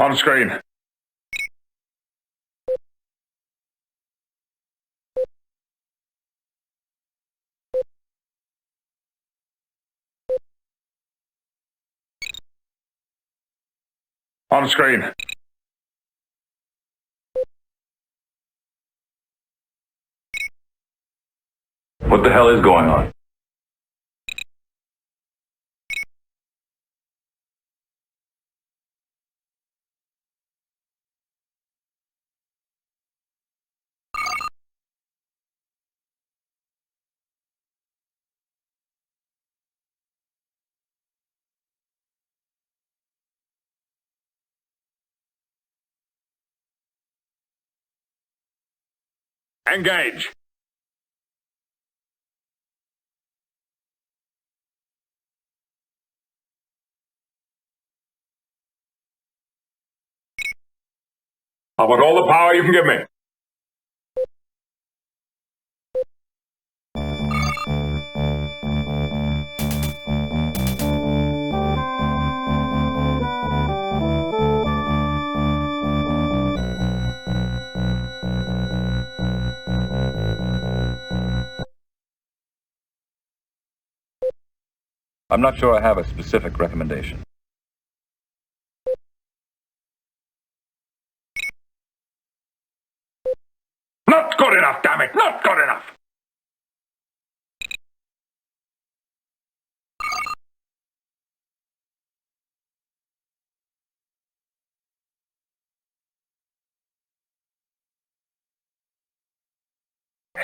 On screen. On screen. What the hell is going on? Engage. I want all the power you can give me. I'm not sure I have a specific recommendation. Not good enough, damn it! Not good enough!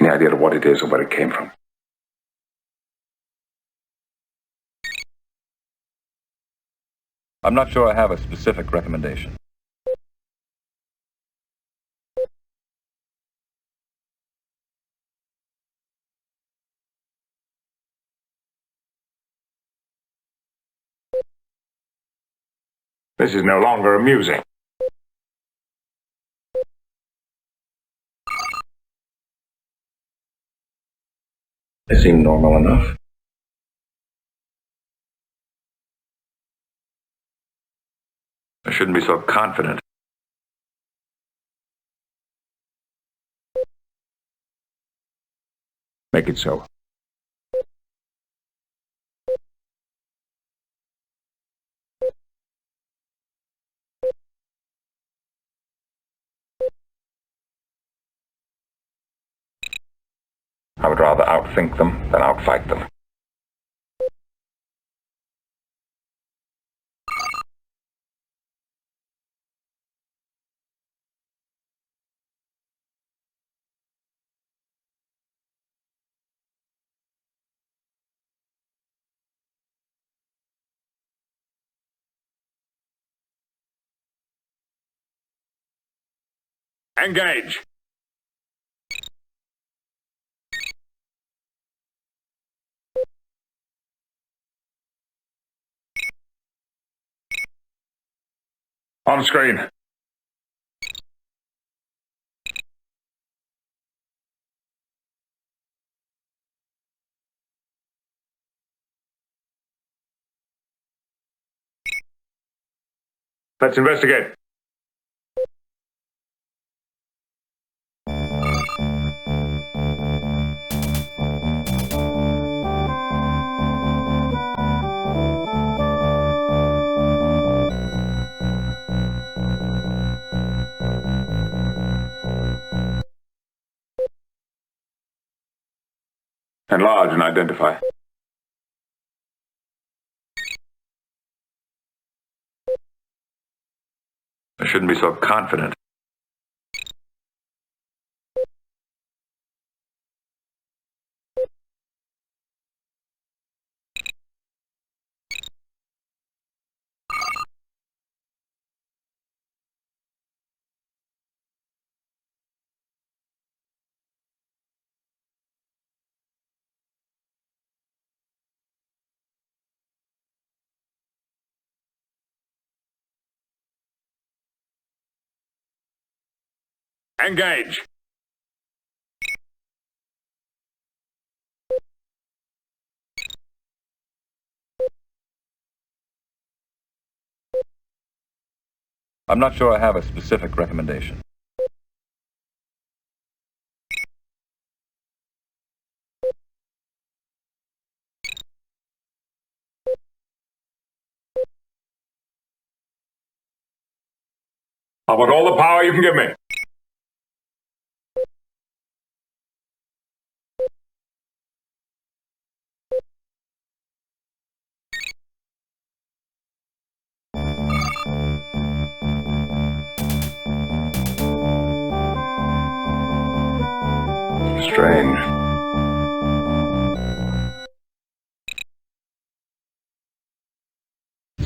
Any idea of what it is or where it came from? I'm not sure I have a specific recommendation. This is no longer amusing. They seem normal enough. I shouldn't be so confident. Make it so. I would rather outthink them than outfight them. Engage! On screen. Let's investigate. Enlarge and identify. I shouldn't be so confident. Engage! I'm not sure I have a specific recommendation. I want all the power you can give me. Strange.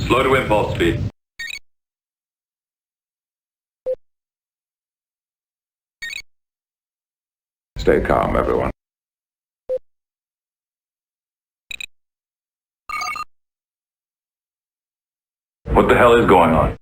Slow to impulse speed. Stay calm, everyone. What the hell is going on?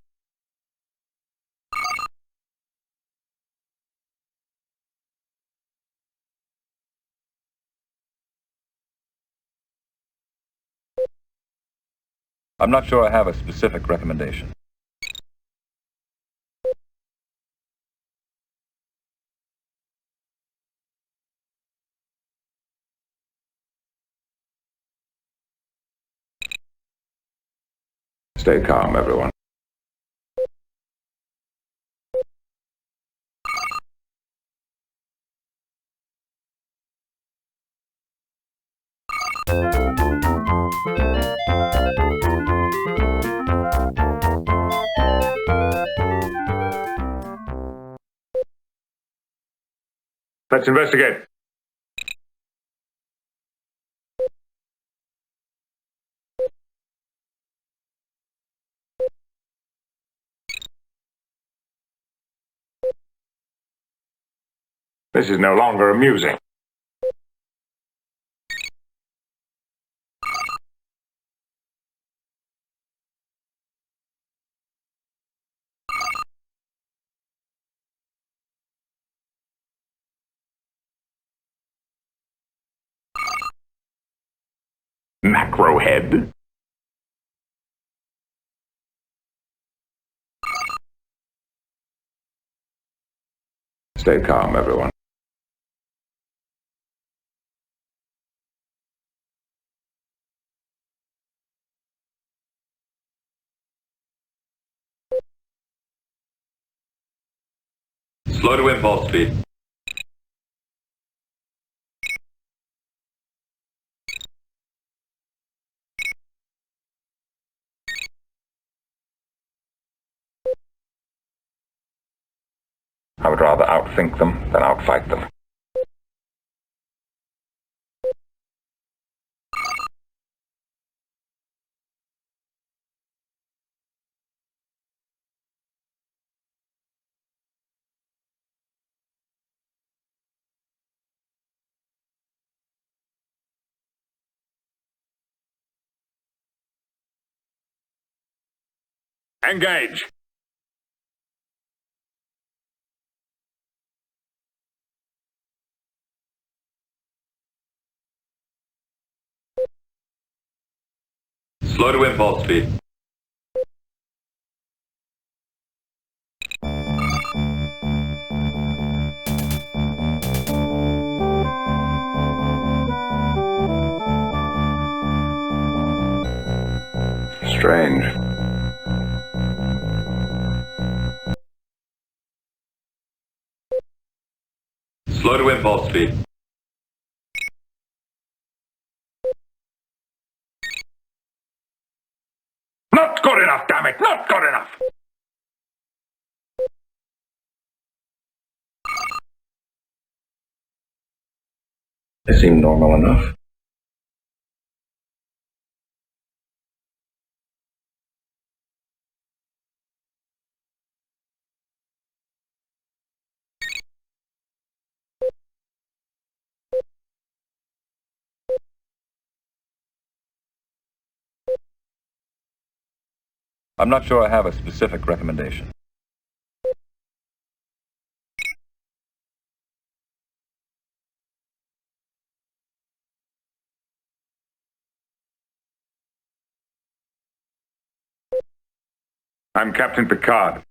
I'm not sure I have a specific recommendation. Stay calm, everyone. Let's investigate. This is no longer amusing. Macro head. Stay calm, everyone. Slow to impulse speed. I would rather outthink them than outfight them. Engage! Slow to impulse speed. Strange. Slow to impulse speed. Not good enough, damn it! Not good enough! They seem normal enough. I'm not sure I have a specific recommendation. I'm Captain Picard.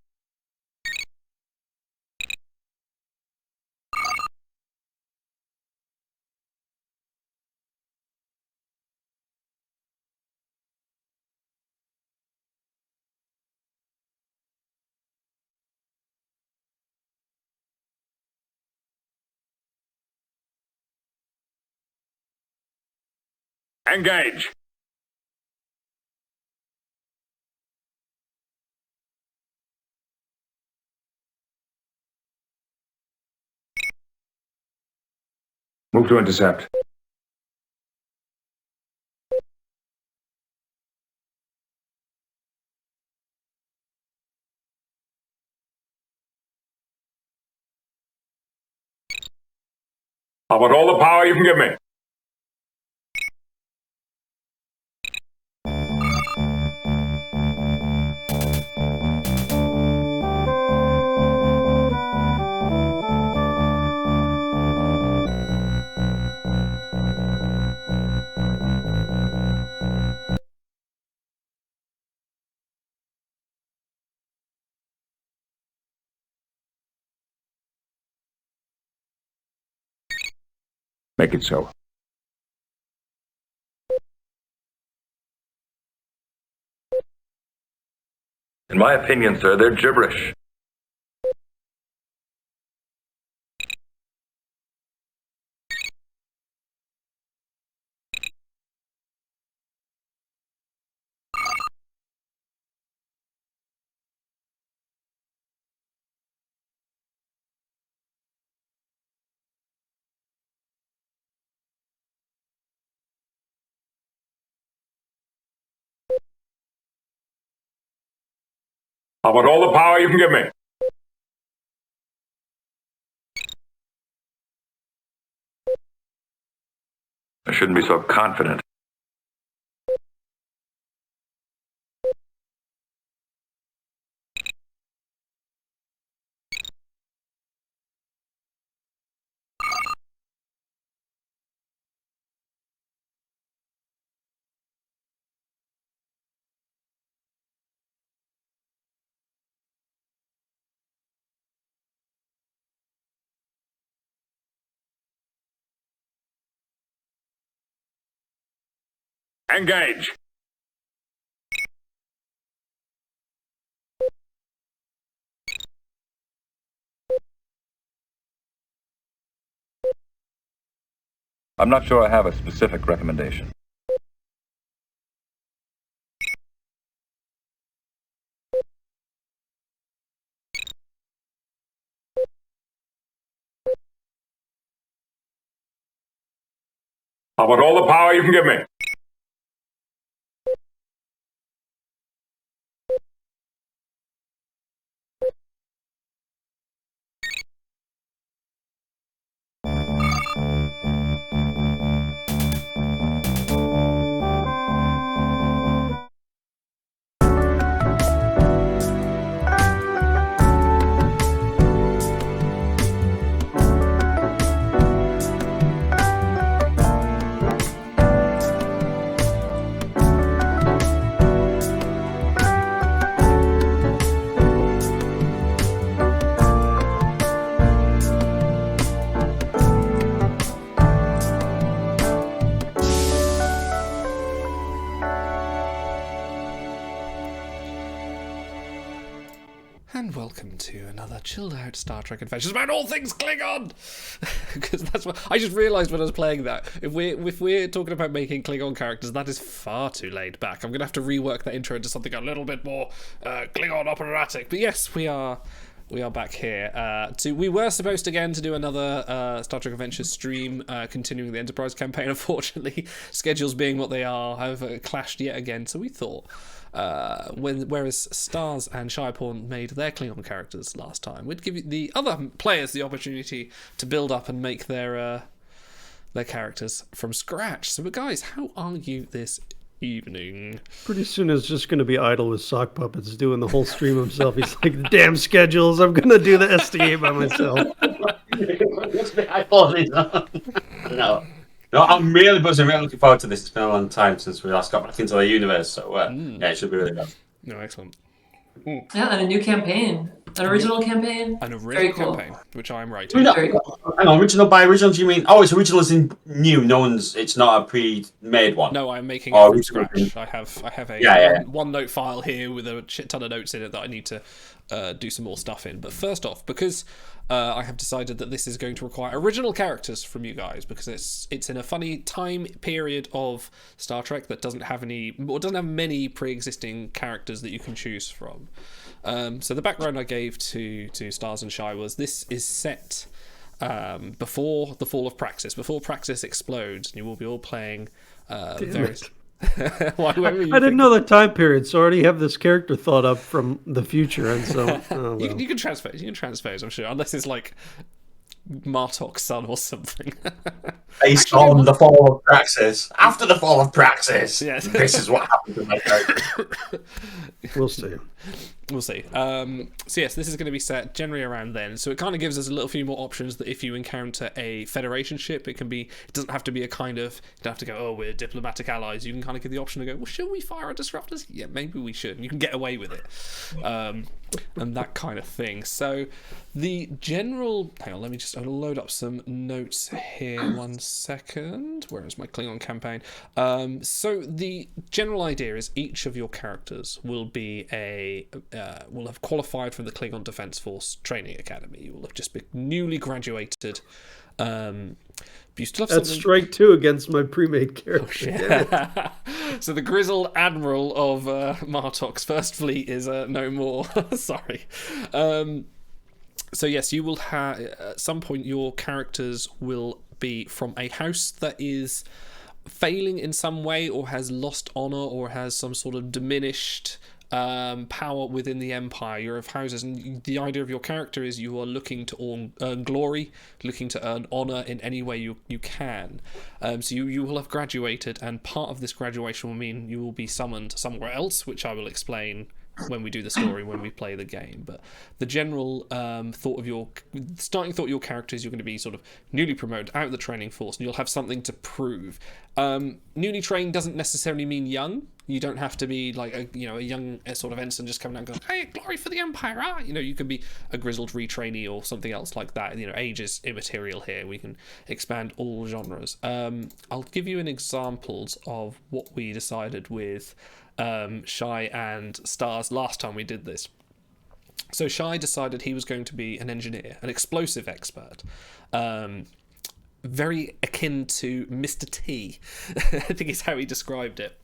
Engage. Move to intercept. How about all the power you can give me? Make it so. In my opinion, sir, they're gibberish. How about all the power you can give me? I shouldn't be so confident. Engage. I'm not sure I have a specific recommendation. How about all the power you can give me? And welcome to another chilled out Star Trek Adventures about all things Klingon! Because that's what I just realised when I was playing that. If we're talking about making Klingon characters, that is far too laid back. I'm going to have to rework that intro into something a little bit more Klingon operatic. But yes, we are back here. We were supposed again to do another Star Trek Adventures stream, continuing the Enterprise campaign. Unfortunately, schedules being what they are, have clashed yet again. So we thought, whereas Stars and Shireporn made their Klingon characters last time, we'd give the other players the opportunity to build up and make their characters from scratch. So, guys, how are you this evening? Pretty soon it's just going to be Idle with sock puppets doing the whole stream himself. He's like, damn schedules, I'm going to do the STA by myself. I apologize. No, I'm really buzzing. I'm really looking forward to this. It's been a long time since we last got back into the universe, so yeah, it should be really good. No, excellent. Yeah, and a new campaign. An original campaign? An original Very cool. campaign, which I'm writing. Very cool. Hang on, original by original, do you mean? Oh, it's original as in new. No one's. It's not a pre-made one. No, I'm making Oh, it from original. scratch. I have a Yeah. OneNote file here with a shit ton of notes in it that I need to do some more stuff in. But first off, because I have decided that this is going to require original characters from you guys, because it's in a funny time period of Star Trek that doesn't have many pre-existing characters that you can choose from. So the background I gave to Stars and Shy was this is set before the fall of Praxis, before Praxis explodes, and you will be all playing various. I didn't know the time period, so I already have this character thought up from the future, and so you can transpose. You can transpose, I'm sure, unless it's like Martok's son or something. Based on the fall of Praxis. After the fall of Praxis, Yes. this is what happened to my character. we'll see. We'll see. So yes, this is going to be set generally around then. So it kind of gives us a little few more options that if you encounter a Federation ship, it doesn't have to be a kind of, you don't have to go, oh, we're diplomatic allies. You can kind of give the option to go, well, should we fire our disruptors? Yeah, maybe we should. And you can get away with it. And that kind of thing. So the general, hang on, let me just load up some notes here. 1 second. Where is my Klingon campaign? So the general idea is each of your characters will be will have qualified from the Klingon Defense Force Training Academy. You will have just been newly graduated. You still have That's strike 2 against my pre-made character. So the grizzled admiral of Martok's first fleet is no more. Sorry. So yes, you will have at some point your characters will be from a house that is failing in some way, or has lost honor, or has some sort of diminished power within the Empire. You're of houses, and the idea of your character is you are looking to earn glory, looking to earn honor in any way you can. So you will have graduated, and part of this graduation will mean you will be summoned somewhere else, which I will explain when we do the story, when we play the game. But the general starting thought of your character is you're going to be sort of newly promoted out of the training force, and you'll have something to prove. Newly trained doesn't necessarily mean young. You don't have to be like a young sort of ensign just coming out and going, hey, glory for the Empire, ah! You can be a grizzled retrainee or something else like that. Age is immaterial here. We can expand all genres. I'll give you an examples of what we decided with Shy and Stars last time we did this. So Shy decided he was going to be an engineer, an explosive expert. Very akin to Mr. T, I think is how he described it.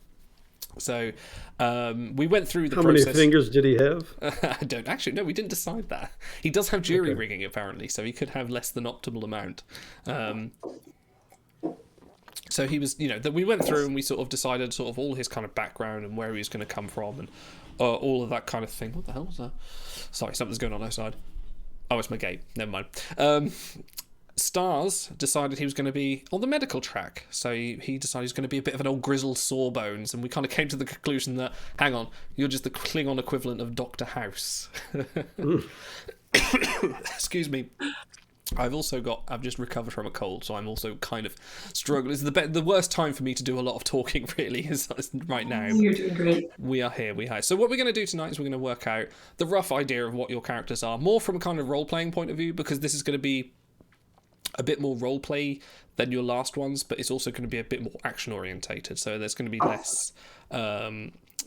So we went through the process. How many fingers did he have? I don't actually. No, we didn't decide that. He does have jury rigging apparently, so he could have less than optimal amount. So he was, that we went through and we sort of decided sort of all his kind of background and where he was going to come from and all of that kind of thing. What the hell was that? Sorry, something's going on outside. Oh, it's my gate. Never mind. Stars decided he was going to be on the medical track, so he decided he was going to be a bit of an old grizzled sawbones, and we kind of came to the conclusion that, hang on, you're just the Klingon equivalent of Dr. House. Excuse me. I've just recovered from a cold, so I'm also kind of struggling. It's the worst time for me to do a lot of talking, really, is right now. You're doing great. We are here. So what we're going to do tonight is we're going to work out the rough idea of what your characters are, more from a kind of role-playing point of view, because this is going to be a bit more roleplay than your last ones, but it's also going to be a bit more action-orientated, so there's going to be less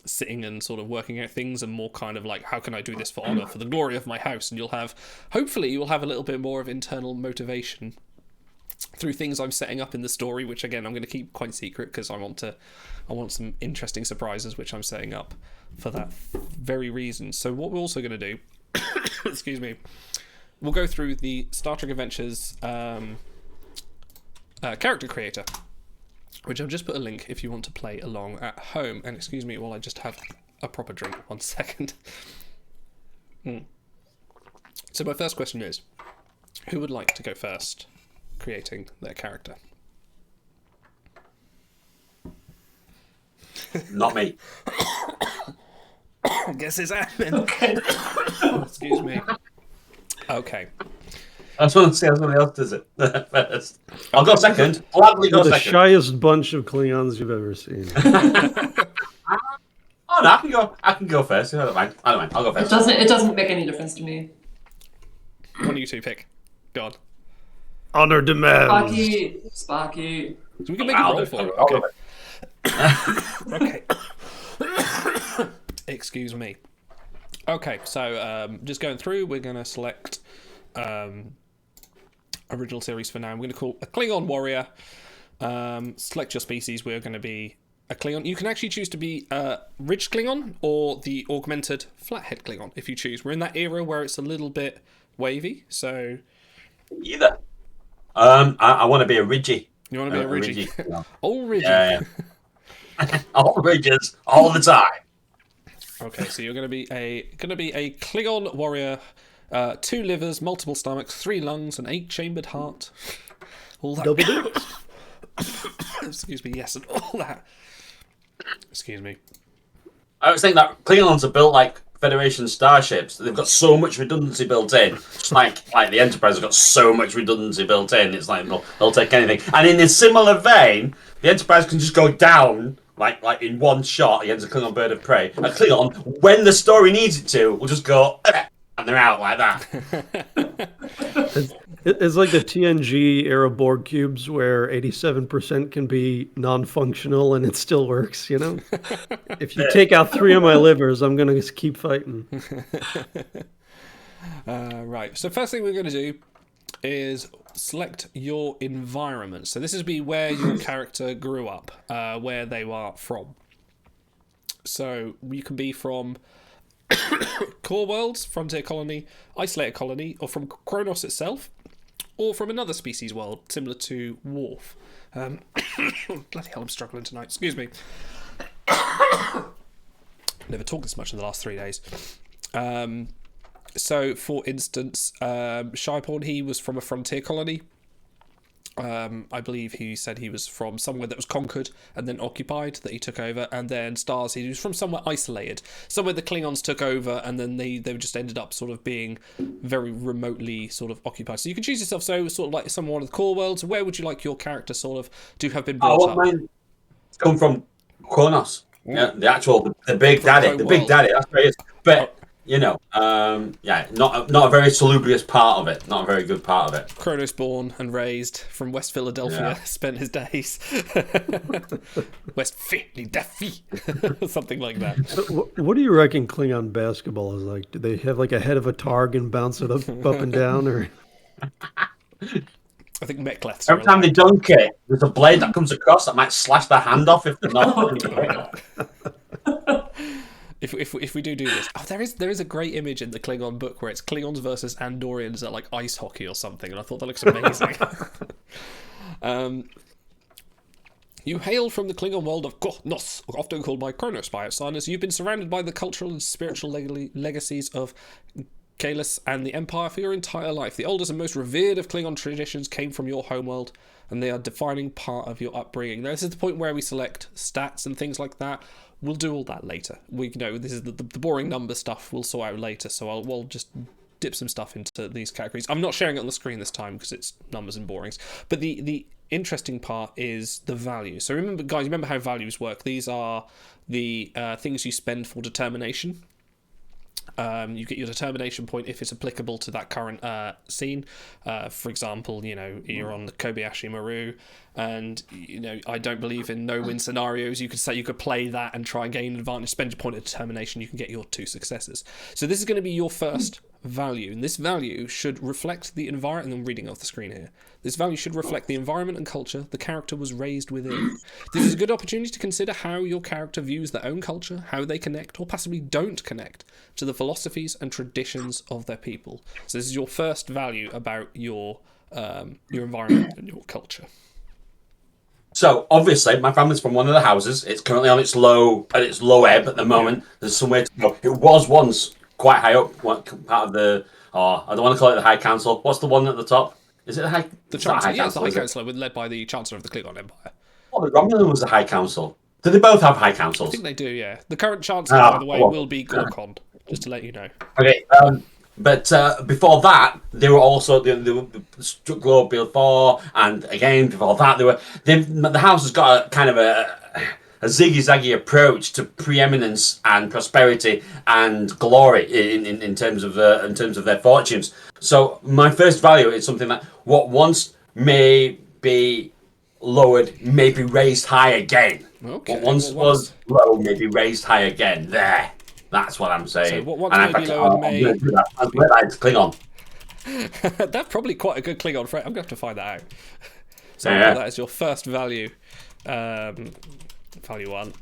sitting and sort of working out things and more kind of like, how can I do this for honor, for the glory of my house? And hopefully you'll have a little bit more of internal motivation through things I'm setting up in the story, which again I'm going to keep quite secret because I want some interesting surprises which I'm setting up for that very reason. So what we're also going to do excuse me, we'll go through the Star Trek Adventures character creator, which I've just put a link if you want to play along at home. And excuse me while I just have a proper drink. 1 second. So my first question is, who would like to go first creating their character? Not me. Guess it's admin. Okay. Excuse me. Okay. I just want to see how somebody else does it first. I'll go second. Gladly go The second. shyest bunch of Klingons you've ever seen. Oh no, I can go first. I don't mind. I'll go first. It doesn't make any difference to me. One of you two pick. Go on. Honor demands. Spocky. So we can make a roll for it. Okay. Excuse me. Okay, so just going through, we're going to select original series for now. I'm going to call a Klingon warrior. Select your species. We're going to be a Klingon. You can actually choose to be a ridged Klingon or the augmented flathead Klingon if you choose. We're in that era where it's a little bit wavy, so... Either. I want to be a Ridgie. You want to be a Ridgie? Yeah. Oh, Ridgie. Yeah. All Ridges, all the time. Okay, so you're going to be a Klingon warrior, 2 livers, multiple stomachs, 3 lungs, an 8-chambered heart. All that. Double dicks. Excuse me. Yes, and all that. Excuse me. I was thinking that Klingons are built like Federation starships. They've got so much redundancy built in. It's like the Enterprise has got so much redundancy built in. It's like they'll take anything. And in a similar vein, the Enterprise can just go down like in one shot against a Klingon bird of prey. A Klingon, when the story needs it to, will just go and they're out like that. It's like the TNG era Borg cubes where 87% can be non-functional and it still works, you know? If you take out 3 of my livers, I'm going to keep fighting. Right, so first thing we're going to do is select your environment. So this is be where your character grew up, where they are from. So you can be from Core Worlds, Frontier Colony, Isolated Colony, or from Kronos itself, or from another species world, similar to Worf. Bloody hell, I'm struggling tonight. Excuse me. Never talked this much in the last 3 days. So, for instance, Shyporn, he was from a Frontier Colony. I believe he said he was from somewhere that was conquered and then occupied, that he took over. And then Stars, he was from somewhere isolated, somewhere the Klingons took over, and then they just ended up sort of being very remotely sort of occupied. So you can choose yourself, so sort of like one of the core worlds. Where would you like your character sort of to have been brought up? Mine come from Kronos. Yeah, the big daddy. The big daddy, that's where it is. But... You know, not a very salubrious part of it. Not a very good part of it. Kronos born and raised from West Philadelphia, spent his days. West Philadelphia, something like that. So what do you reckon Klingon basketball is like? Do they have like a head of a targ and bounce it up and down, or? I think Mechleths. Every time they dunk it, there's a blade that comes across that might slash their hand off if they're not. If we do this, there is a great image in the Klingon book where it's Klingons versus Andorians at like ice hockey or something, and I thought that looks amazing. You hail from the Klingon world of Kronos, often called by Kronos by outsiders. You've been surrounded by the cultural and spiritual legacies of Kalis and the Empire for your entire life. The oldest and most revered of Klingon traditions came from your homeworld, and they are a defining part of your upbringing. Now, this is the point where we select stats and things like that. We'll do all that later. This is the boring number stuff we'll sort out later, so we'll just dip some stuff into these categories. I'm not sharing it on the screen this time because it's numbers and borings. But the interesting part is the value. So remember how values work. These are the things you spend for determination. You get your determination point if it's applicable to that current scene. For example, you're on the Kobayashi Maru, and I don't believe in no-win scenarios. You could say you could play that and try and gain an advantage. Spend your point of determination. You can get your 2 successes. So this is going to be your first value, and this value should reflect the environment. I'm reading off the screen here. This value should reflect the environment and culture the character was raised within. This is a good opportunity to consider how your character views their own culture, how they connect or possibly don't connect to the philosophies and traditions of their people. So this is your first value about your environment and your culture. So obviously, my family's from one of the houses. It's currently on its low ebb at the moment. There's somewhere to go. It was once quite high up, part of the. I don't want to call it the High Council. What's the one at the top? Is it the High? The Chancellor, it's the High Council, led by the Chancellor of the Klingon Empire. Oh, the Romulan was the High Council. Do they both have High Councils? I think they do, yeah. The current Chancellor, by the way, will be Gorkon, just to let you know. Okay, but before that, they were also the Globe Build 4, and again before that, the house has got a kind of ziggy-zaggy approach to preeminence and prosperity and glory in terms of their fortunes. So my first value is something that what once may be lowered may be raised high again. Okay. What once was low may be raised high again. There. That's what I'm saying. So what once may be lowered may... I'm do that. That's Klingon. That's probably quite a good Klingon phrase. I'm going to have to find that out. So Yeah. that is your first value. Value 1.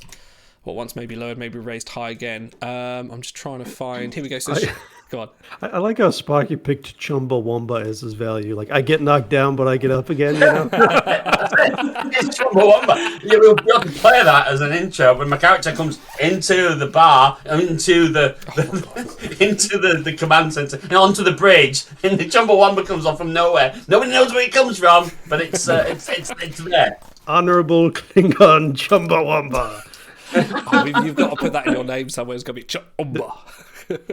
What once may be lowered may be raised high again. I'm just trying to find... Here we go. So go on. I like how Spocky picked Chumbawamba as his value. Like, I get knocked down, but I get up again, you know? It's Chumbawamba. We'll have to play that as an intro when my character comes into the bar, into the command center, and onto the bridge, and the Chumbawamba comes on from nowhere. Nobody knows where it comes from, but it's there. Honorable Klingon Chumbawamba. You've got to put that in your name somewhere. It's going to be Chumba.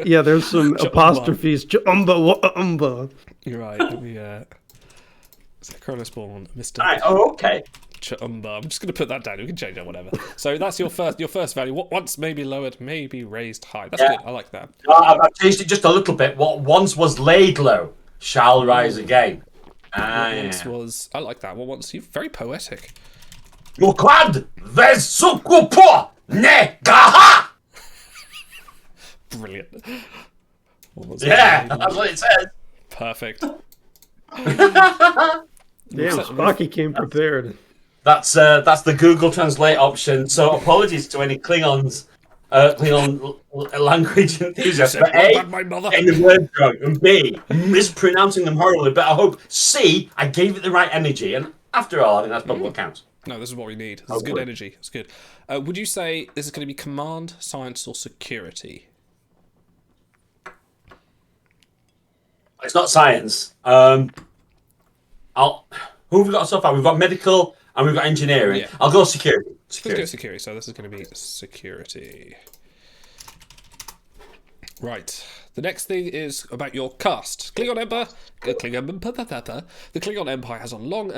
Yeah, there's some apostrophes. Chumbawamba. You're right. Let me... Cronus Spawn, Mr. Right, oh, okay. I'm just going to put that down. We can change that, whatever. So that's your first value. What once may be lowered, may be raised high. That's good. I like that. I've changed it just a little bit. What once was laid low shall rise again. Once was... I like that. What once... You're very poetic. Yuklad vesukupo negaha. Brilliant. Yeah, that's what it says. Perfect. Damn, Spocky came prepared. That's the Google Translate option. So apologies to any Klingon language enthusiasts. But A, getting the words wrong, and B, mispronouncing them horribly. But I hope C, I gave it the right energy. And after all, I think that's probably what counts. No, this is what we need. This is good energy. It's good. Would you say this is going to be command, science, or security? It's not science. Who have we got so far? We've got medical and we've got engineering. Yeah. I'll go security. Let's go security. So this is going to be security. Right. The next thing is about your cast. The Klingon Empire has long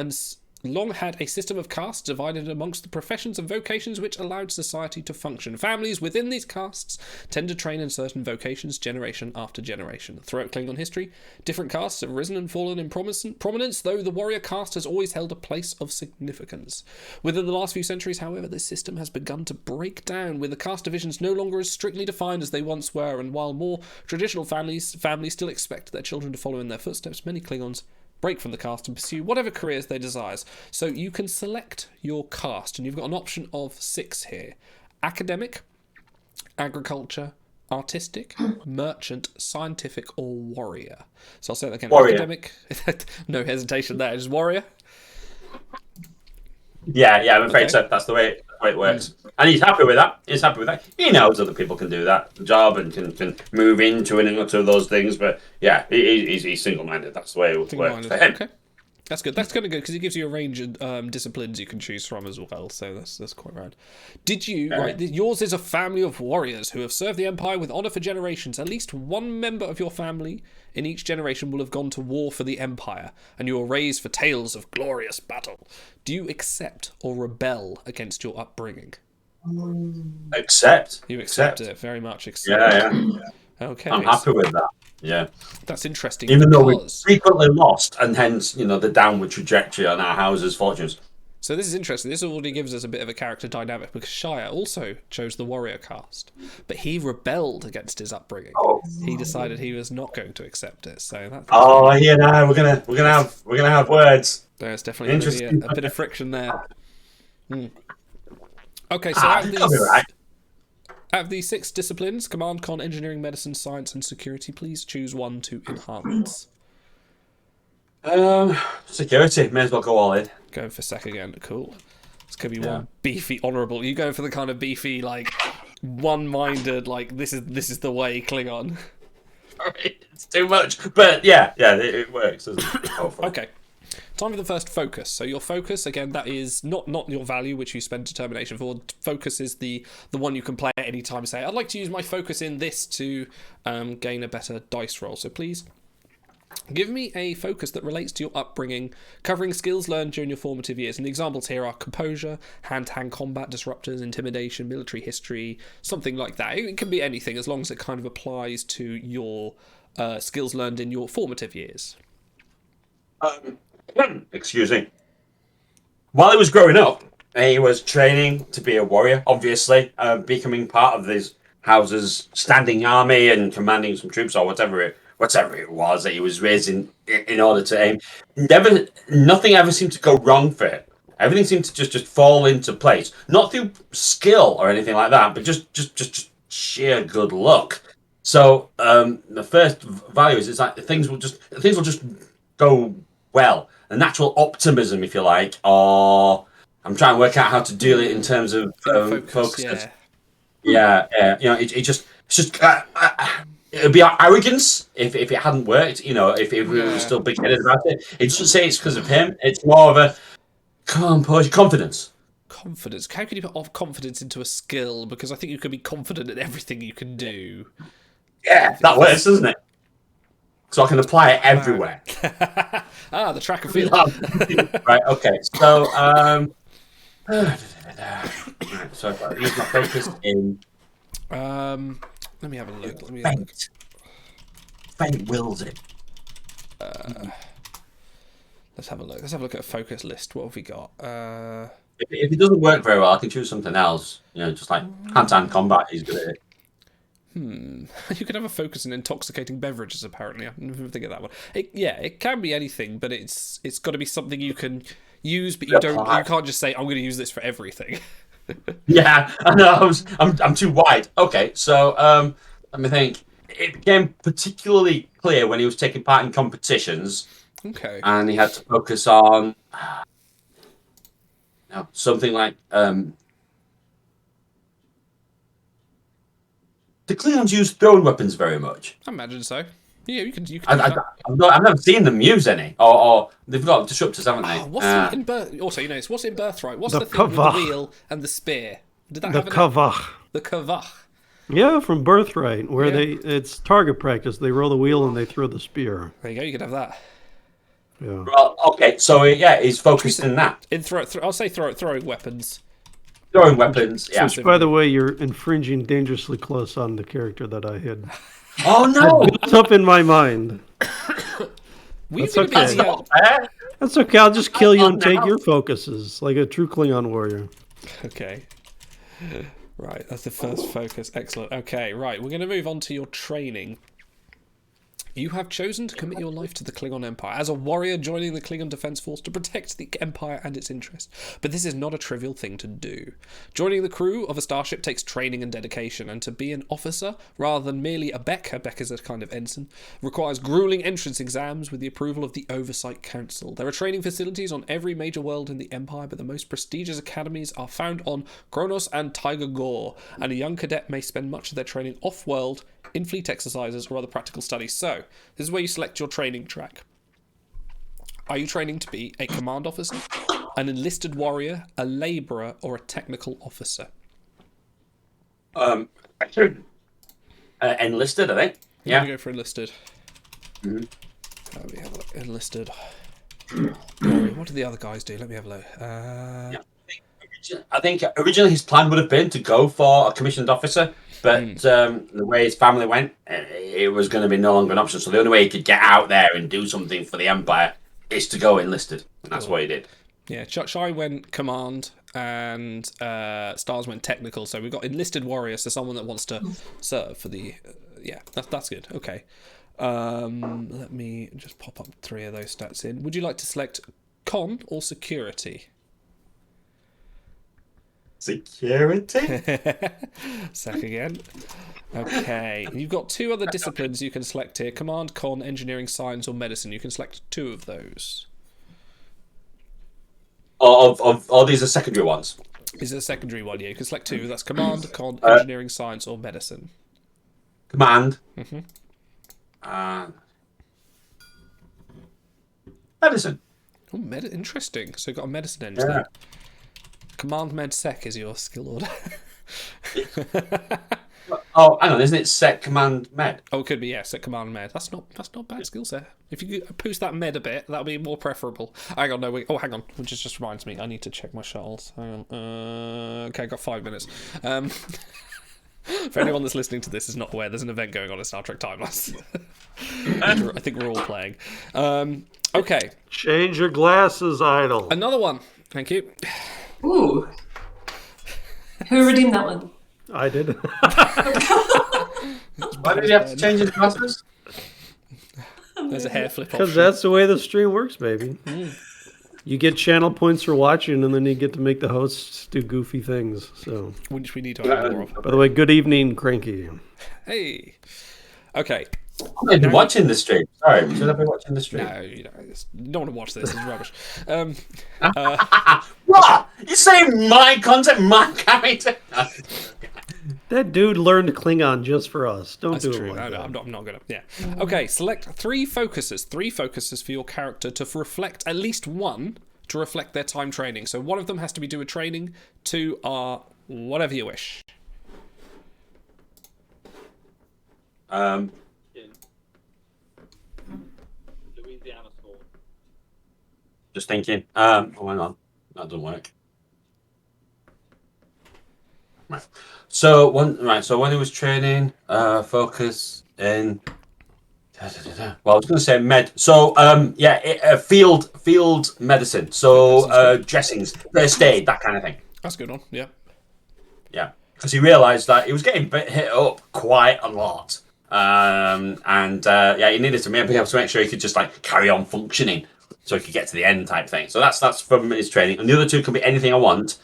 had a system of castes divided amongst the professions and vocations which allowed society to function. Families within these castes tend to train in certain vocations generation after generation. Throughout Klingon history, different castes have risen and fallen in prominence, though the warrior caste has always held a place of significance. Within the last few centuries, however, this system has begun to break down, with the caste divisions no longer as strictly defined as they once were, and while more traditional families still expect their children to follow in their footsteps, many Klingons break from the caste and pursue whatever careers they desire. So you can select your caste, and you've got an option of 6 here. Academic, agriculture, artistic, merchant, scientific, or warrior. So I'll say that again. Warrior. Academic, no hesitation there, just warrior. Yeah, I'm afraid Okay. so. That's the way it works. And he's happy with that. He knows other people can do that job and can move into and out of those things. But yeah, he's single-minded. That's the way it works for him. Okay. That's good. That's kind of good because it gives you a range of disciplines you can choose from as well. So that's quite rad. Did you right? Yours is a family of warriors who have served the Empire with honor for generations. At least one member of your family in each generation will have gone to war for the Empire, and you are raised for tales of glorious battle. Do you accept or rebel against your upbringing? Accept. You accept it very much. Accept. Yeah. Okay. I'm happy with that. Yeah. That's interesting. Even though we've because... frequently lost, and hence, the downward trajectory on our house's fortunes. So this is interesting. This already gives us a bit of a character dynamic because Shire also chose the warrior caste, but he rebelled against his upbringing. Oh. He decided he was not going to accept it. So that. Oh, he and I, we're gonna have words. There's definitely going to be a bit of friction there. Okay, so out of the 6 disciplines, command, con, engineering, medicine, science, and security, please choose one to enhance. Security. May as well go all in. Going for sec again. Cool. This could be one beefy, honourable. You go for the kind of beefy, like one-minded, like this is the way Klingon. It's too much, but yeah, it works. Doesn't it? Okay. Time for the first focus. So your focus, again, that is not your value, which you spend determination for. Focus is the one you can play at any time. Say, I'd like to use my focus in this to gain a better dice roll. So please Give me a focus that relates to your upbringing, covering skills learned during your formative years. And the examples here are composure, hand-to-hand combat disruptors, intimidation, military history, something like that. It can be anything as long as it kind of applies to your skills learned in your formative years. Excuse me. While he was growing up, he was training to be a warrior, obviously, becoming part of this house's standing army and commanding some troops or whatever it was that he was raised in order to aim. Nothing ever seemed to go wrong for it. Everything seemed to just fall into place, not through skill or anything like that, but just sheer good luck. So the first value is like things will just go well. A natural optimism, if you like, or I'm trying to work out how to do it in terms of focus. Yeah. It's just it'd be arrogance if it hadn't worked. If we were still big-headed about it. It doesn't say it's because of him. It's more of a confidence. Confidence. How can you put confidence into a skill? Because I think you can be confident in everything you can do. Yeah, that works, doesn't it? So I can apply it everywhere. The track and field. Right. Okay. So so if I use my focus in. Let me have a look. Fate wills it. Let's have a look. Let's have a look at a focus list. What have we got? If it doesn't work very well, I can choose something else. Just like hand-to-hand combat. He's good at it. You can have a focus in intoxicating beverages, apparently. I didn't think of that one. It can be anything, but it's got to be something you can use, but you can't just say, I'm going to use this for everything. Yeah, I know. I'm too wide. Okay, so let me think. It became particularly clear when he was taking part in competitions. Okay. And he had to focus on something like the Klingons use thrown weapons very much. I imagine so. Yeah, you can. I've never seen them use any, or they've got disruptors, haven't they? What's in Birth? Also, what's in Birthright? What's the thing with the wheel and the spear? Did that have the kavach? The kavach. Yeah, from Birthright, where it's target practice. They roll the wheel and they throw the spear. There you go. You can have that. Yeah. Well, okay, so he's focused in that. I'll say throwing weapons. Throwing weapons, yeah. Which, by the way, you're infringing dangerously close on the character that I had. Oh no! It's up in my mind. That's okay. That's okay. I'll just kill you and take your focuses like a true Klingon warrior. Okay. Right, that's the first focus. Excellent. Okay, right, we're going to move on to your training. You have chosen to commit your life to the Klingon Empire as a warrior joining the Klingon Defense Force to protect the Empire and its interests. But this is not a trivial thing to do. Joining the crew of a starship takes training and dedication, and to be an officer, rather than merely a Beck is a kind of ensign, requires grueling entrance exams with the approval of the Oversight Council. There are training facilities on every major world in the Empire, but the most prestigious academies are found on Kronos and Tiger Gore, and a young cadet may spend much of their training off-world, in fleet exercises or other practical studies. So, this is where you select your training track. Are you training to be a command officer, an enlisted warrior, a labourer, or a technical officer? Enlisted, I think. Yeah. I'm going to go for enlisted. Mm-hmm. Let me have a look. Enlisted. What do the other guys do? Let me have a look. I think originally his plan would have been to go for a commissioned officer, but the way his family went, it was going to be no longer an option. So the only way he could get out there and do something for the Empire is to go enlisted, and that's what he did. Yeah, Shai went command, and Stars went technical. So we've got enlisted warrior, so someone that wants to serve for the. That's good. Okay, let me just pop up 3 of those stats in. Would you like to select con or security? Security? Sack again. Okay. You've got 2 other disciplines you can select here. Command, con, engineering, science, or medicine. You can select 2 of those. Of these are secondary ones? This is a secondary one, yeah. You can select 2. That's command, con, engineering, science, or medicine. Command. Medicine. Oh, interesting. So you've got a medicine engineer. Yeah. Command Med Sec is your skill order. Oh, hang on, isn't it set command med? Oh, it could be, set command med. That's not bad skill set. If you could boost that med a bit, that'll be more preferable. Hang on, hang on. Which just reminds me, I need to check my shuttles. Hang on. Okay, I've got 5 minutes. For anyone that's listening to this is not aware, there's an event going on in Star Trek Timelines. I think we're all playing. Okay. Change your glasses, Idol. Another one. Thank you. Ooh. Who redeemed that one? I did. Why did you have to change his glasses? There's a hair flip Because option. that's the way the stream works, baby. You get channel points for watching, and then you get to make the hosts do goofy things. So, Which we need to have more of. by the way, good evening, Cranky. Hey. Okay. I've been watching the stream. Sorry, should I be watching the stream? No, you don't want to watch this. It's rubbish. What? You're saying my content, my character? That dude learned Klingon just for us. Don't That's do true. it like No, that. I'm not gonna. Yeah. Okay. Select 3 focuses. 3 focuses for your character to reflect at least one to reflect their time training. So one of them has to be doing training. 2 are whatever you wish. Just thinking. Oh, hang on. That doesn't work. Right. So when he was training, focus in. Well, I was going to say med. So field medicine. So dressings, first aid, that kind of thing. That's a good one. Yeah. Yeah, because he realised that he was getting hit up quite a lot, he needed to be able to make sure he could just like carry on functioning, so he could get to the end type thing. So that's from his training, and the other 2 can be anything I want.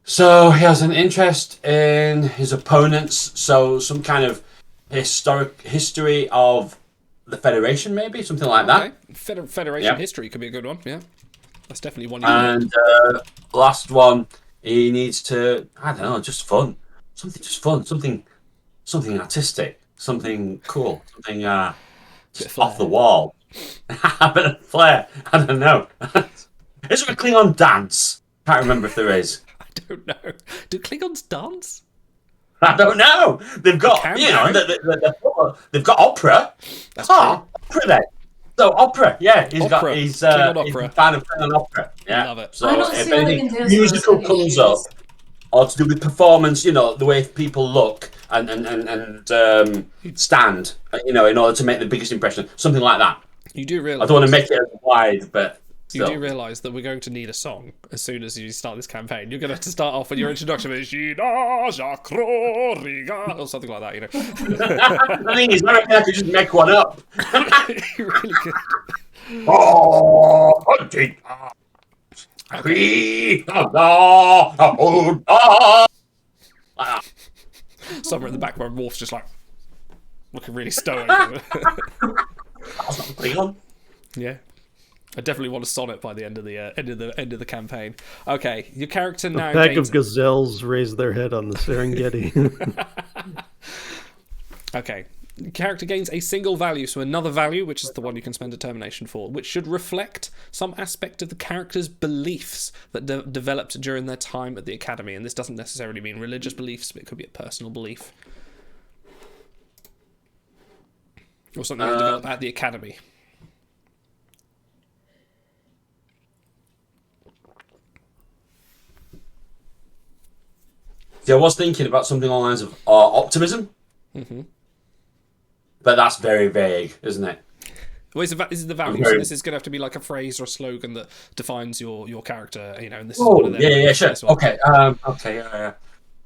So he has an interest in his opponents, so some kind of history of the Federation, maybe something like that. Okay. Federation history could be a good one. Yeah. That's definitely one. And last one, he needs to, I don't know, just fun. Something just fun. Something artistic. Something cool. Something just off the wall. A bit of flair. I don't know. Is there a Klingon dance? Can't remember if there is. I don't know. Do Klingons dance? I don't know. They've got, they've got opera. That's opera then. So opera, yeah, he's Opera. he's Klingon he's opera. a fan of Klingon opera. Yeah, Love it. So I don't if see what anything it can do musical for comes up, or to do with performance, the way people look and stand, in order to make the biggest impression, something like that. You do I realize. don't want to make it as wide, but You still. do realise that we're going to need a song as soon as you start this campaign. You're going to have to start off with your introduction with Shina Jacro Riga or something like that, The thing is, I reckon I could just make one up. You really could. Oh, hunting. Somewhere in the background, Worf's just like looking really stoic. That's not Klingon. Yeah. I definitely want a sonnet by the end of the end of the campaign. Okay, your character now A pack gains... of gazelles raise their head on the Serengeti. Okay. The character gains a single value, so another value, which is the one you can spend determination for, which should reflect some aspect of the character's beliefs that developed during their time at the academy. And this doesn't necessarily mean religious beliefs, but it could be a personal belief. Or something that developed at the academy. See, I was thinking about something along the lines of optimism. Mm-hmm. But that's very vague, isn't it? Well, this is the value. So this is going to have to be like a phrase or a slogan that defines your character, and this is one of them. Yeah, sure. This one. Okay, yeah.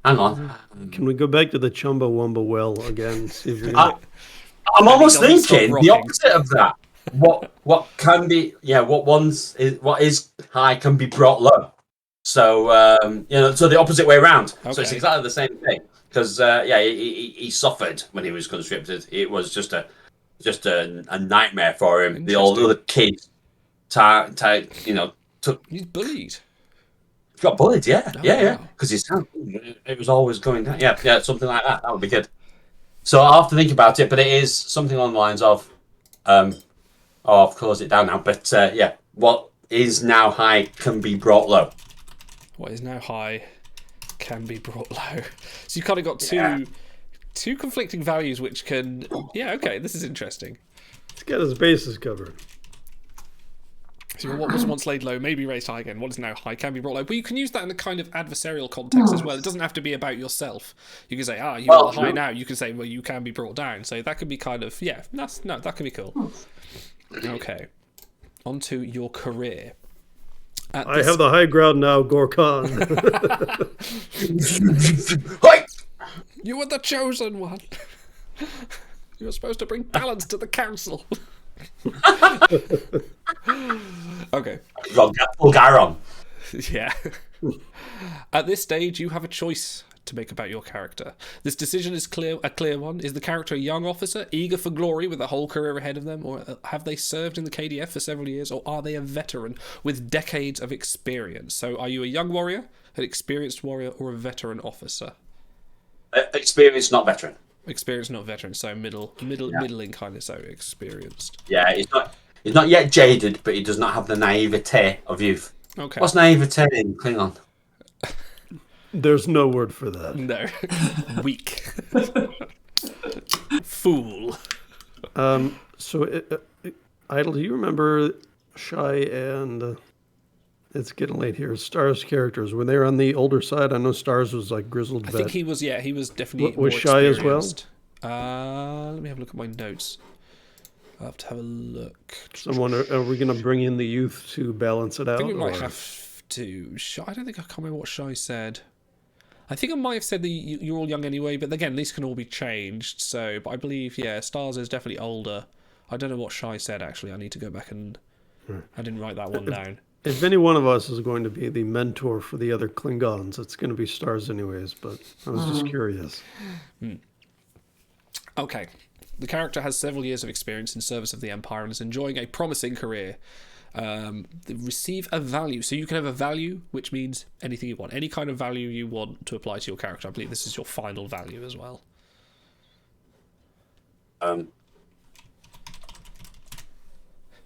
Hang on. Can we go back to the Chumbawamba well again? See if we I'm almost doesn't stop thinking rocking. the opposite of that. What can be, what is high can be brought low. So so the opposite way around. So it's Okay. exactly the same thing. Because he suffered when he was conscripted. It was just a nightmare for him. The old other kids, took. He's bullied. Got bullied, yeah. wow. Because it was always going down. Yeah, something like that. That would be good. So I'll have to think about it, but it is something along the lines of, I've closed it down now. But what is now high can be brought low. What is now high can be brought low. So you've kind of got two Two conflicting values which can... Yeah, okay, this is interesting. He's got his bases covered. So what was once laid low may be raised high again. What is now high can be brought low. But you can use that in a kind of adversarial context as well. It doesn't have to be about yourself. You can say, you're on the high now. You can say, well, you can be brought down. So that could be kind of, that can be cool. Okay. On to your career. I have the high ground now, Gorkon. You were the chosen one. You were supposed to bring balance to the council. Okay. Garon. Yeah. At this stage, you have a choice to make about your character. This decision is a clear one. Is the character a young officer, eager for glory with a whole career ahead of them, or have they served in the KDF for several years, or are they a veteran with decades of experience? So are you a young warrior, an experienced warrior, or a veteran officer? Experienced, not veteran. Experienced, not veteran, so middling kind of, so experienced. Yeah, he's not yet jaded, but he does not have the naivete of youth. Okay. What's naivete in Klingon? There's no word for that. No. Weak. Fool. So, Idle, do you remember Shy and... it's getting late here. Stars characters, when they were on the older side, I know Stars was like grizzled vet. I think he was definitely Was more Shy as well? experienced. Let me have a look at my notes. I'll have to have a look. Someone, are we going to bring in the youth to balance it out? I think we might or- have to. I don't think I can't remember what Shy said. I think I might have said that you're all young anyway, but again, these can all be changed. So, but I believe, Stars is definitely older. I don't know what Shy said, actually. I need to go back and... I didn't write that one down. If any one of us is going to be the mentor for the other Klingons, it's going to be Stars anyways, but I was just curious. Okay. The character has several years of experience in service of the Empire and is enjoying a promising career. They receive a value. So you can have a value, which means anything you want. Any kind of value you want to apply to your character. I believe this is your final value as well.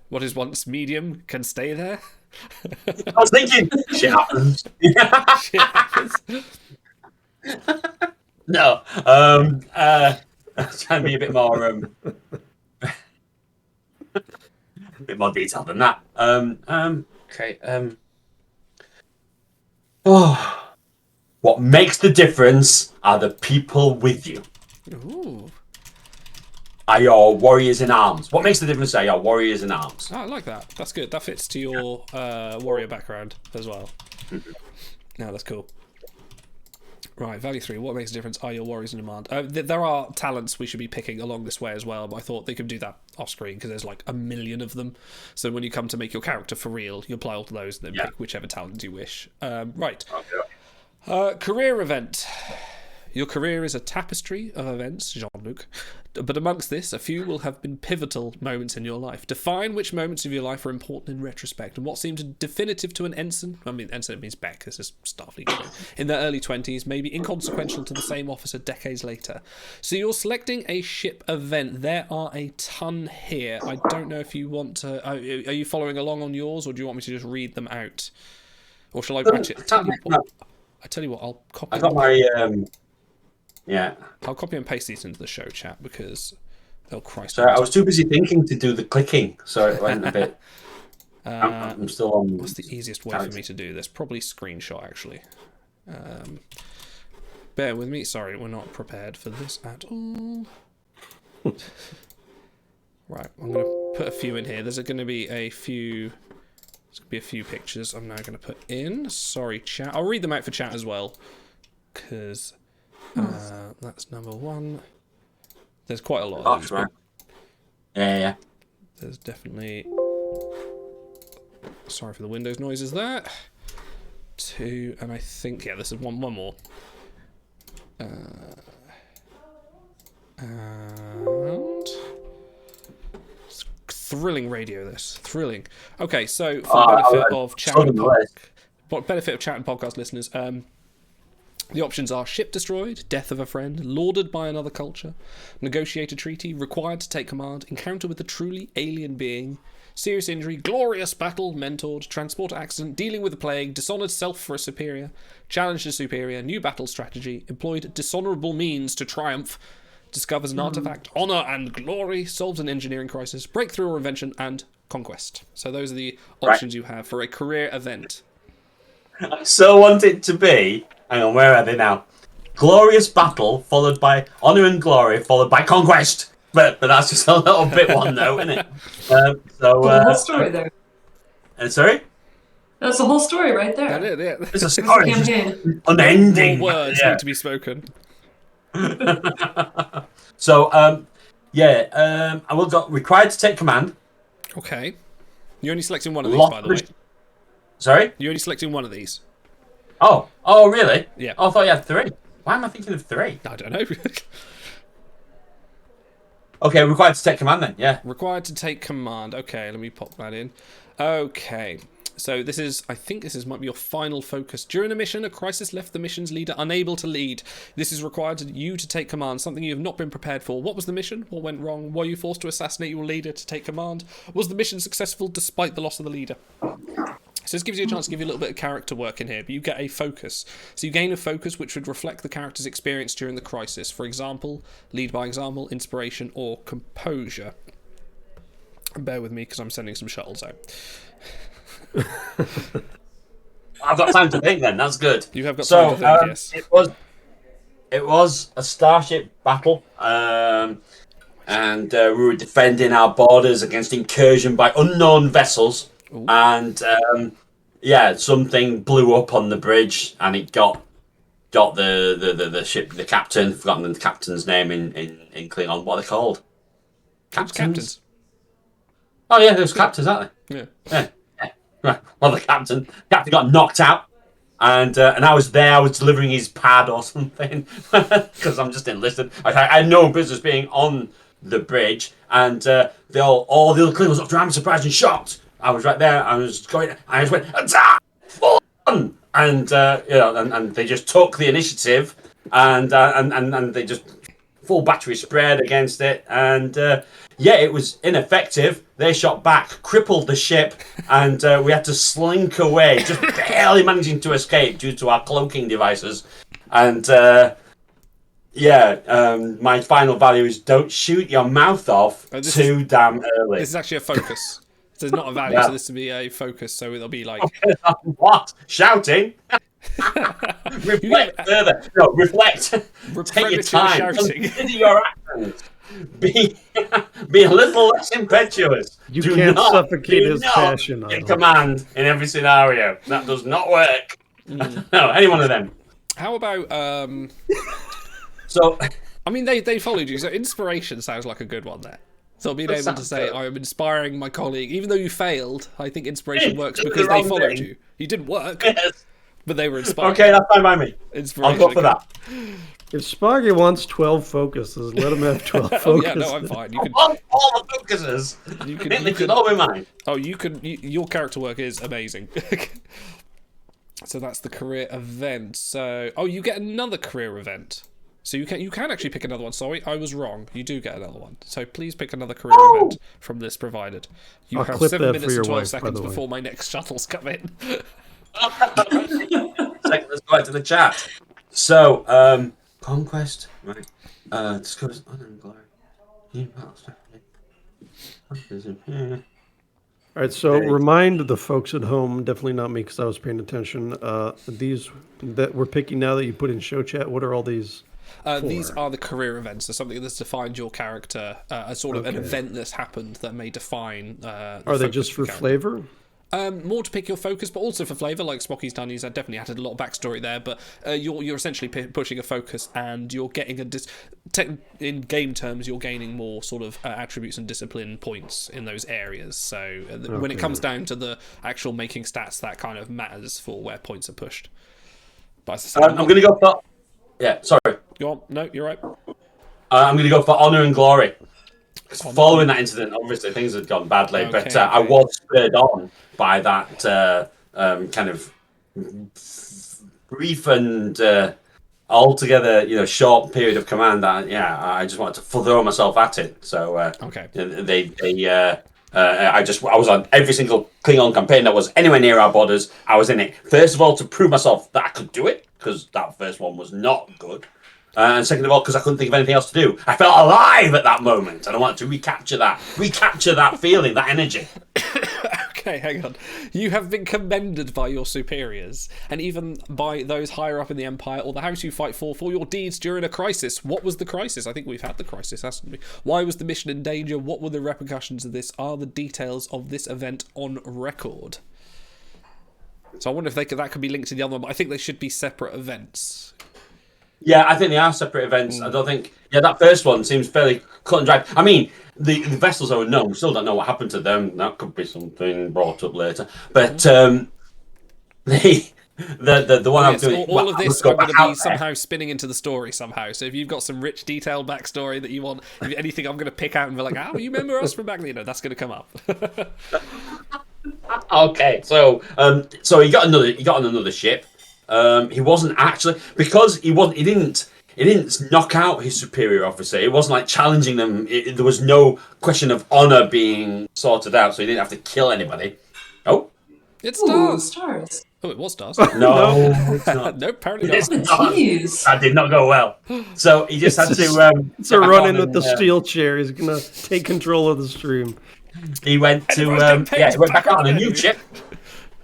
What is once medium can stay there. I was thinking, shit happens. Shit happens. No. Trying to be a bit more a bit more detailed than that. Okay. What makes the difference are the people with you. Ooh. Are your warriors in arms? What makes the difference are your warriors in arms? Oh, I like that. That's good. That fits to your warrior background as well. No, that's cool. Right, value 3. What makes a difference are your warriors in demand. There are talents we should be picking along this way as well, but I thought they could do that off screen because there's like a million of them. So when you come to make your character for real, you apply all to those and then pick whichever talent you wish. Right. Career event. Your career is a tapestry of events, Jean-Luc. But amongst this, a few will have been pivotal moments in your life. Define which moments of your life are important in retrospect and what seemed definitive to an ensign. I mean, ensign means Beck. This is Starfleet. In their early 20s, may be inconsequential to the same officer decades later. So you're selecting a ship event. There are a ton here. I don't know if you want to... Are you following along on yours, or do you want me to just read them out? Or shall I... Actually, I tell you what, I'll copy... I got my... Yeah. I'll copy and paste these into the show chat because, oh Christ! Sorry, I was too busy thinking to do the clicking, so it went a bit. I'm still on. What's the easiest way for me to do this? Probably screenshot, actually. Bear with me. Sorry, we're not prepared for this at all. Right, I'm going to put a few in here. There's going to be a few. There's going to be a few pictures I'm now going to put in. Sorry, chat. I'll read them out for chat as well, because. That's number 1. There's quite a lot of these. Right. Yeah. There's definitely... Sorry for the Windows noises there. 2, and I think... Yeah, this is one more. And... Thrilling radio, this. Thrilling. Okay, so for the benefit of chat and podcast listeners... the options are ship destroyed, death of a friend, lauded by another culture, negotiate a treaty, required to take command, encounter with a truly alien being, serious injury, glorious battle, mentored, transport accident, dealing with the plague, dishonoured self for a superior, challenged a superior, new battle strategy, employed dishonourable means to triumph, discovers an artifact, honor and glory, solves an engineering crisis, breakthrough or invention, and conquest. So those are the options you have for a career event. I so want it to be. Hang on, where are they now? Glorious battle followed by honor and glory followed by conquest. But that's just a little bit one though, isn't it? The whole story there. Sorry. That's the whole story right there. That is, yeah. It's a story. It's a It's campaign. unending. More words Yeah. need to be spoken. So, I will got required to take command. Okay. You're only selecting one of these, Lost by the way. Sorry? You're only selecting one of these. Oh, really? Yeah. Oh, I thought you had 3. Why am I thinking of 3? I don't know. Okay, required to take command then, yeah. Required to take command. Okay, let me pop that in. Okay. So I think this might be your final focus. During a mission, a crisis left the mission's leader unable to lead. This is required you to take command, something you have not been prepared for. What was the mission? What went wrong? Were you forced to assassinate your leader to take command? Was the mission successful despite the loss of the leader? So this gives you a chance to give you a little bit of character work in here, but you get a focus. So you gain a focus which would reflect the character's experience during the crisis. For example, lead by example, inspiration, or composure. And bear with me because I'm sending some shuttles out. I've got time to think then, that's good. You have got time to think, yes. It was a starship battle, and we were defending our borders against incursion by unknown vessels. Ooh. And something blew up on the bridge, and it got the ship, the captain. Forgotten the captain's name in Klingon. What are they called? Captains. Oh yeah, there's captains, aren't Yeah. they? Yeah. Right. Well, the captain got knocked out, and I was there. I was delivering his pad or something because I'm just enlisted. I had no business being on the bridge, and all the other Klingons looked around, surprised and shocked. I was right there. I just went, attack! Fun! And they just took the initiative, and they just full battery spread against it, and it was ineffective. They shot back, crippled the ship, and we had to slink away, just barely managing to escape due to our cloaking devices. And my final value is don't shoot your mouth off too damn early. This is actually a focus. So it's not a value, so this will be a focus, so it'll be like... What? Shouting? Reflect further. No, reflect. Take your time. Consider your actions. Be a little less impetuous. You can't suffocate his passion. Take command in every scenario. That does not work. No, any one of them. How about... So... I mean, they followed you, so inspiration sounds like a good one there. So being able to say, I am inspiring my colleague, even though you failed, I think inspiration works because they followed you. You didn't work, but they were inspired. Okay, that's fine by me. I'll go for that. If Spocky wants 12 focuses, let him have 12 focuses. Oh yeah, no, I'm fine. You I want all the focuses. They should all be mine. Oh, your character work is amazing. So that's the career event. So, you get another career event. So you can actually pick another one. Sorry, I was wrong. You do get another one. So please pick another career event from this provided. You I'll have clip 7 that minutes for your and 12 wife, seconds by the way. before my next shuttles come in. Let's go back to the chat. So, conquest, right? Discovers honor and glory. All right, so remind the folks at home, definitely not me because I was paying attention, these that we're picking now that you put in show chat, what are all these? These are the career events. So something that's defined your character, a sort of an event that's happened that may define. Are they just for flavor? More to pick your focus, but also for flavour, like Spocky's done. He's definitely added a lot of backstory there. But you're essentially pushing a focus, and you're getting in game terms, you're gaining more sort of attributes and discipline points in those areas. So when it comes down to the actual making stats, that kind of matters for where points are pushed. But I'm going to go for. Yeah, sorry. Go on. No, you're right. I'm going to go for honour and glory. Following that incident, obviously things had gone badly, but I was spurred on by that kind of brief and altogether, short period of command. That I just wanted to throw myself at it. So I was on every single Klingon campaign that was anywhere near our borders. I was in it first of all to prove myself that I could do it, because that first one was not good. And second of all, because I couldn't think of anything else to do. I felt alive at that moment, and I wanted to recapture that feeling, that energy. Okay, hang on. You have been commended by your superiors, and even by those higher up in the Empire or the house you fight for your deeds during a crisis. What was the crisis? I think we've had the crisis, hasn't we? Why was the mission in danger? What were the repercussions of this? Are the details of this event on record? So I wonder if that could be linked to the other one, but I think they should be separate events. Yeah, I think they are separate events. I don't think... Yeah, that first one seems fairly cut and dry. I mean, the vessels are unknown. We still don't know what happened to them. That could be something brought up later. But the one I'm doing... All of this are going to be somehow spinning into the story somehow. So if you've got some rich, detailed backstory that you want, if anything I'm going to pick out and be like, you remember us from back then? That's going to come up. Okay, so he got on another ship. He wasn't actually, because he didn't knock out his superior officer. It wasn't like challenging them. There was no question of honor being sorted out, so he didn't have to kill anybody. Oh, it's Ooh, stars. stars. Oh, it was stars. No, it's not. No, apparently not. Jeez. That did not go well. So he just had to. It's a run-in with the steel chair. He's gonna take control of the stream. He went to he went back out on a new ship.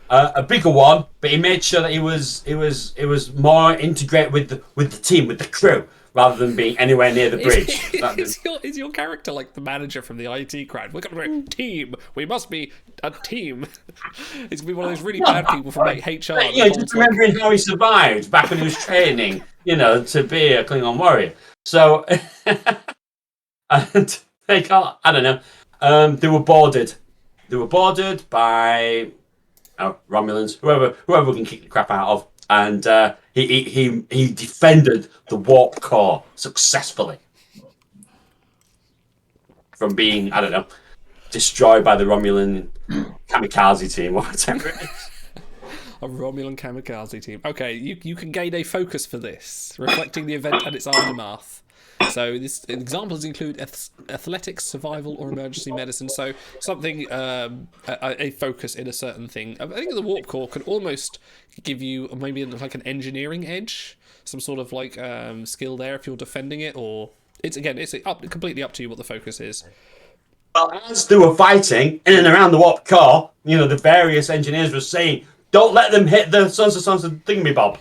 A bigger one, but he made sure that he was more integrated with the team, with the crew, rather than being anywhere near the bridge. Is your character like the manager from the IT crowd? We're going to be a team. We must be a team. It's going to be one of those really bad people from like HR. Just remembering how he survived back when he was training, to be a Klingon warrior. So, and they got, I don't know, they were boarded. They were boarded by... Romulans, whoever we can kick the crap out of, and he defended the warp core successfully from being, I don't know, destroyed by the Romulan kamikaze team or whatever it is. A Romulan kamikaze team. Okay, you can gain a focus for this, reflecting the event and its aftermath. So examples include athletics, survival, or emergency medicine. So something, a focus in a certain thing. I think the warp core could almost give you maybe like an engineering edge, some sort of like skill there if you're defending it, or it's completely up to you what the focus is. Well, as they were fighting in and around the warp core, the various engineers were saying, "Don't let them hit the sons of thingamabob,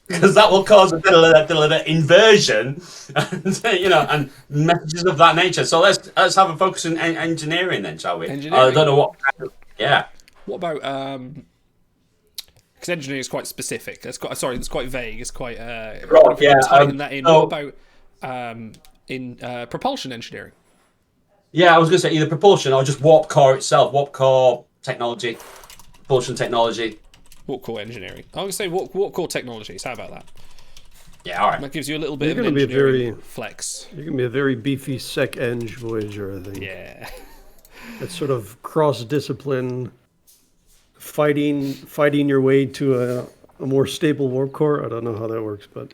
because that will cause a bit of inversion," and messages of that nature. So let's have a focus in engineering then, shall we? Engineering. I don't know what. Yeah. What about because engineering is quite specific. It's quite vague. It's quite Right, yeah. Tighten that in. What about in propulsion engineering? Yeah, I was going to say either propulsion or just warp core itself. Warp core technology, propulsion technology. Warp core engineering. I would say warp core technologies. How about that? Yeah, all right. That gives you a little bit You're of an gonna be engineering flex. You're going to be a very beefy sec-eng Voyager, I think. Yeah. It's sort of cross-discipline, fighting your way to a more stable warp core. I don't know how that works, but...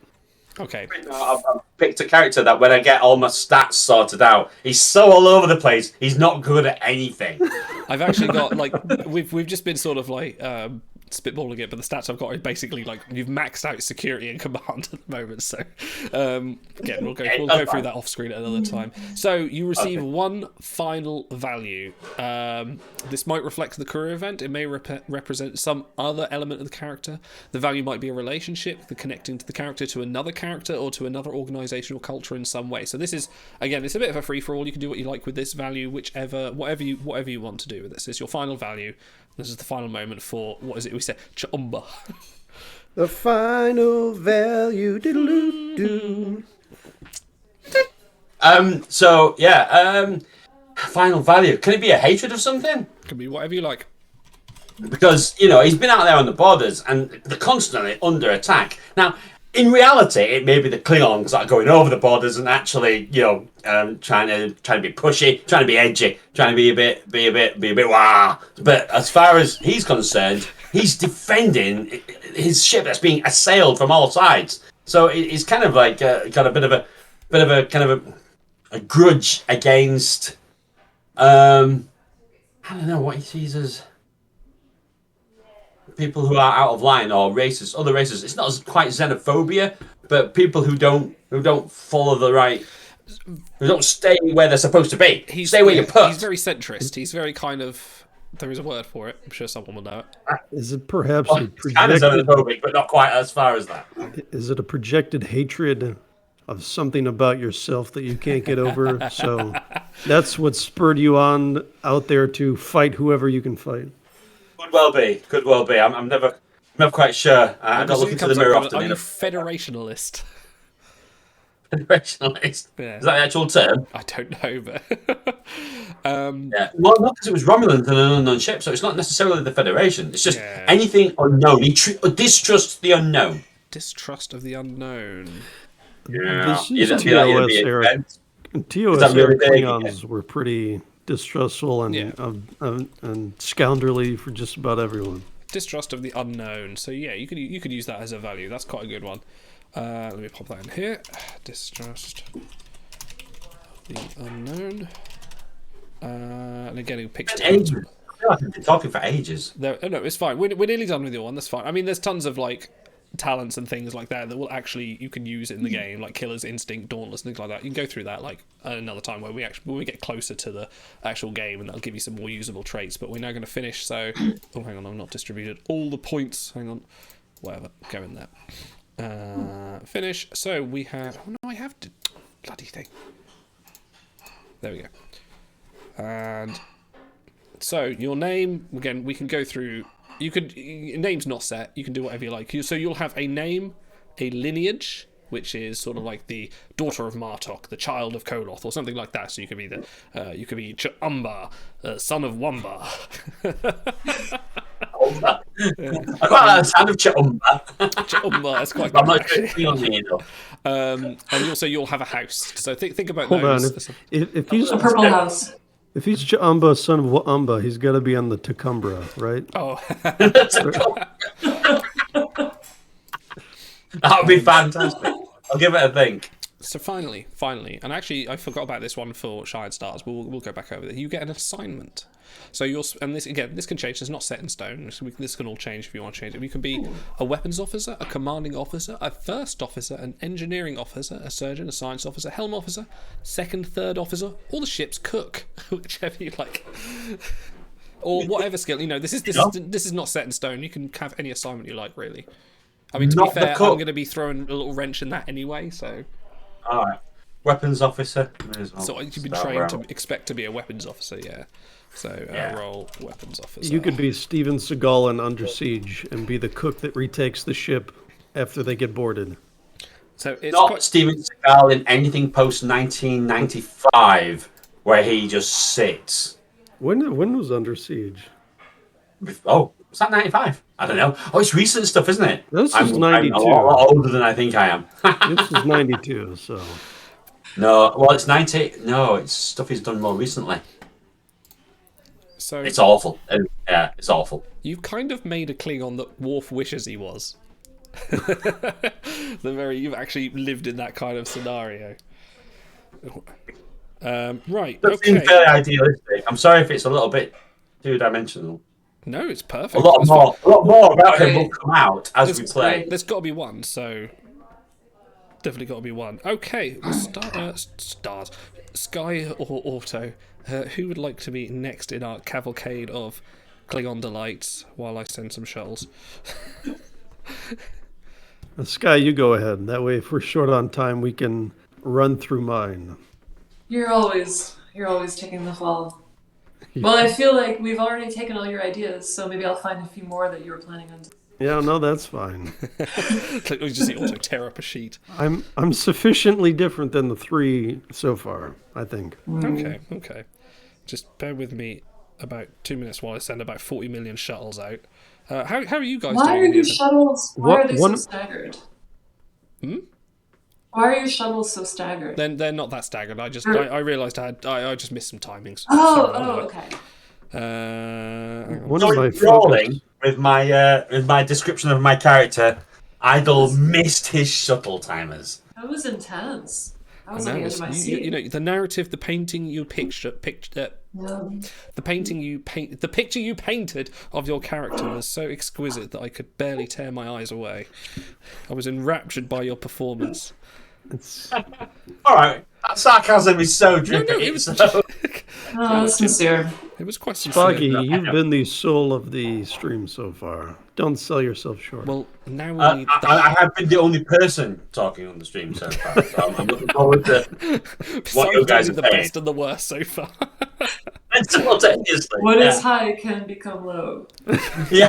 Okay. I've picked a character that when I get all my stats sorted out, he's so all over the place, he's not good at anything. I've actually got, like, we've just been sort of, like, spitballing it, but the stats I've got are basically, like, you've maxed out security and command at the moment, so, again, we'll go through that off-screen at another time. So, you receive one final value. This might reflect the career event, it may represent some other element of the character. The value might be a relationship, the connecting to the character to another character or to another organisation or culture in some way. So this is, again, it's a bit of a free-for-all. You can do what you like with this value, whatever you want to do with this. It's your final value. This is the final moment for, what is it we say? Chumba. The final value. Diddle-oo-doo. Final value. Can it be a hatred of something? Can be whatever you like. Because, he's been out there on the borders and they're constantly under attack. Now, in reality, it may be the Klingons that are going over the borders and actually, trying to be pushy, trying to be edgy, trying to be a bit wah. But as far as he's concerned, he's defending his ship that's being assailed from all sides. So he's kind of like got a bit of a grudge against. I don't know what he sees as people who are out of line or other races. It's not quite xenophobia, but people who don't follow the right, who don't stay where they're supposed to be. Stay where you're put. He's very centrist. He's very kind of. There is a word for it. I'm sure someone will know it. Is it perhaps Well, a it's kind of projected? xenophobic, but not quite as far as that. Is it a projected hatred of something about yourself that you can't get over? So that's what spurred you on out there to fight whoever you can fight. Could well be. Could well be. I'm never quite sure. I don't look into the mirror often. Are you federationalist? Federationalist. Yeah. Is that the actual term? I don't know, but Yeah. Well, not because it was Romulans and an unknown ship, so it's not necessarily the Federation. It's just Yeah. anything unknown. He distrust the unknown. Distrust of the unknown. Yeah. This is TOS era. TOS era Klingons were pretty distrustful and and scoundrelly for just about everyone. Distrust of the unknown. So yeah, you could use that as a value. That's quite a good one. Let me pop that in here. Distrust the unknown. And again, it picks ages. I feel like I've been talking for ages. No, it's fine. We're nearly done with your one. That's fine. I mean, there's tons of like talents and things like that will actually you can use in the game, like Killer's Instinct, Dauntless, things like that. You can go through that like another time when we get closer to the actual game, and that'll give you some more usable traits. But we're now going to finish. So, oh, hang on, I've not distributed all the points. Hang on, whatever, go in there. Finish. So we have. Oh no, I have to. Bloody thing. There we go. And so your name again, we can go through. Your name's not set. You can do whatever you like. So you'll have a name, a lineage, which is sort of like the daughter of Martok, the child of Koloth, or something like that. So you could be Ch'Umba, son of Wamba. I quite like the sound of Ch'Umba. Ch'Umba, that's quite good. I'm not sure it's on me though. And also you'll have a house. So think about Hold those. on. If he's A purple house. if he's Ch'Umba, son of Wa'umba, he's got to be on the Tacumbra, right? Oh, That would be fantastic. I'll give it a think. so finally, and actually I forgot about this one for Shired Stars, but we'll go back over there. You get an assignment. So and this can change. It's not set in stone. This can all change if you want to change it. You can be a weapons officer, a commanding officer, a first officer, an engineering officer, a surgeon, a science officer, helm officer, second, third officer, or the ship's cook, whichever you like, or whatever skill. This is not set in stone. You can have any assignment you like, really. I mean, to be fair, I'm going to be throwing a little wrench in that anyway. So, all right, weapons officer. So you've been trained to expect to be a weapons officer, yeah. So roll weapons officer. You could be Steven Seagal in Under Siege and be the cook that retakes the ship after they get boarded. So it's not Steven Seagal in anything post 1995 where he just sits. When was Under Siege? Oh, was that 95? I don't know. Oh, it's recent stuff, isn't it? This is 92. I'm a lot older than I think I am. This is 92, so. No, well, it's 90. No, it's stuff he's done more recently. So it's awful. Yeah, it's awful. You've kind of made a Klingon that Worf wishes he was. You've actually lived in that kind of scenario. Right. That okay. seems very idealistic. I'm sorry if it's a little bit two-dimensional. No, it's perfect. A lot more about him will come out as we play. There's got to be one, so definitely got to be one. Okay, stars, Sky or Auto. Who would like to be next in our cavalcade of Klingon delights while I send some shuttles? Sky, you go ahead. That way, if we're short on time, we can run through mine. You're always taking the fall. Well, I feel like we've already taken all your ideas, so maybe I'll find a few more that you were planning on. Yeah, no, that's fine. We just see Auto tear up a sheet. I'm sufficiently different than the three so far, I think. Okay. Just bear with me about 2 minutes while I send about 40 million shuttles out. How are you guys doing? Why are your shuttles? Why are they so staggered? Why are your shuttles so staggered? They're not that staggered. I realised I just missed some timings. Okay. One of my rolling with my description of my character, Idol missed his shuttle timers. That was intense. I was on the edge of my seat. The narrative, the painting you Yeah. The picture you painted of your character was so exquisite that I could barely tear my eyes away. I was enraptured by your performance. All right, that sarcasm is so drippy. it was- so- Oh, that's sincere. It was quite sincere. Spocky, you've been the soul of the stream so far. Don't sell yourself short. Well, now we need I have been the only person talking on the stream so far. So I'm looking forward to what you guys are the saying. best and the worst so far. And simultaneously, What yeah. is high can become low. Yeah.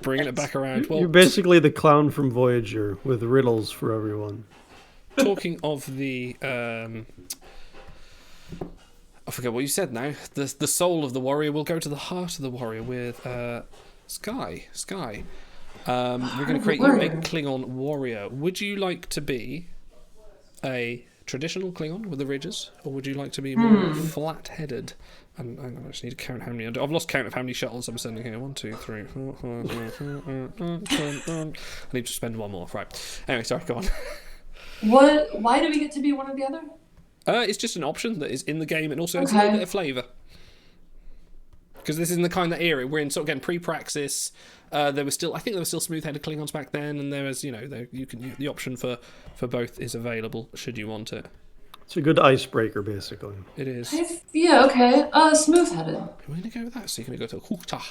Bringing it back around. Well, You're basically the clown from Voyager with riddles for everyone. talking of the I forget what you said now. The soul of the warrior. We'll go to the heart of the warrior with Sky. We're going to create you a Klingon warrior. Would you like to be a traditional Klingon with the ridges, or would you like to be more flat-headed? And I just need to count how many. I've lost count of how many shuttles I'm sending here. 1, 2, 3, 4, 5, 6. I need to spend one more. Right. Anyway, sorry. Go on. What? Why do we get to be one or the other? It's just an option that is in the game, and also it's a little bit of flavour. Because this is in the kind of era we're in, sort of getting pre-praxis. I think there were still smooth-headed Klingons back then, and there was, the option for both is available should you want it. It's a good icebreaker, basically. It is. Yeah, okay. Smooth-headed. We're going to go with that, so you're going to go to Huta.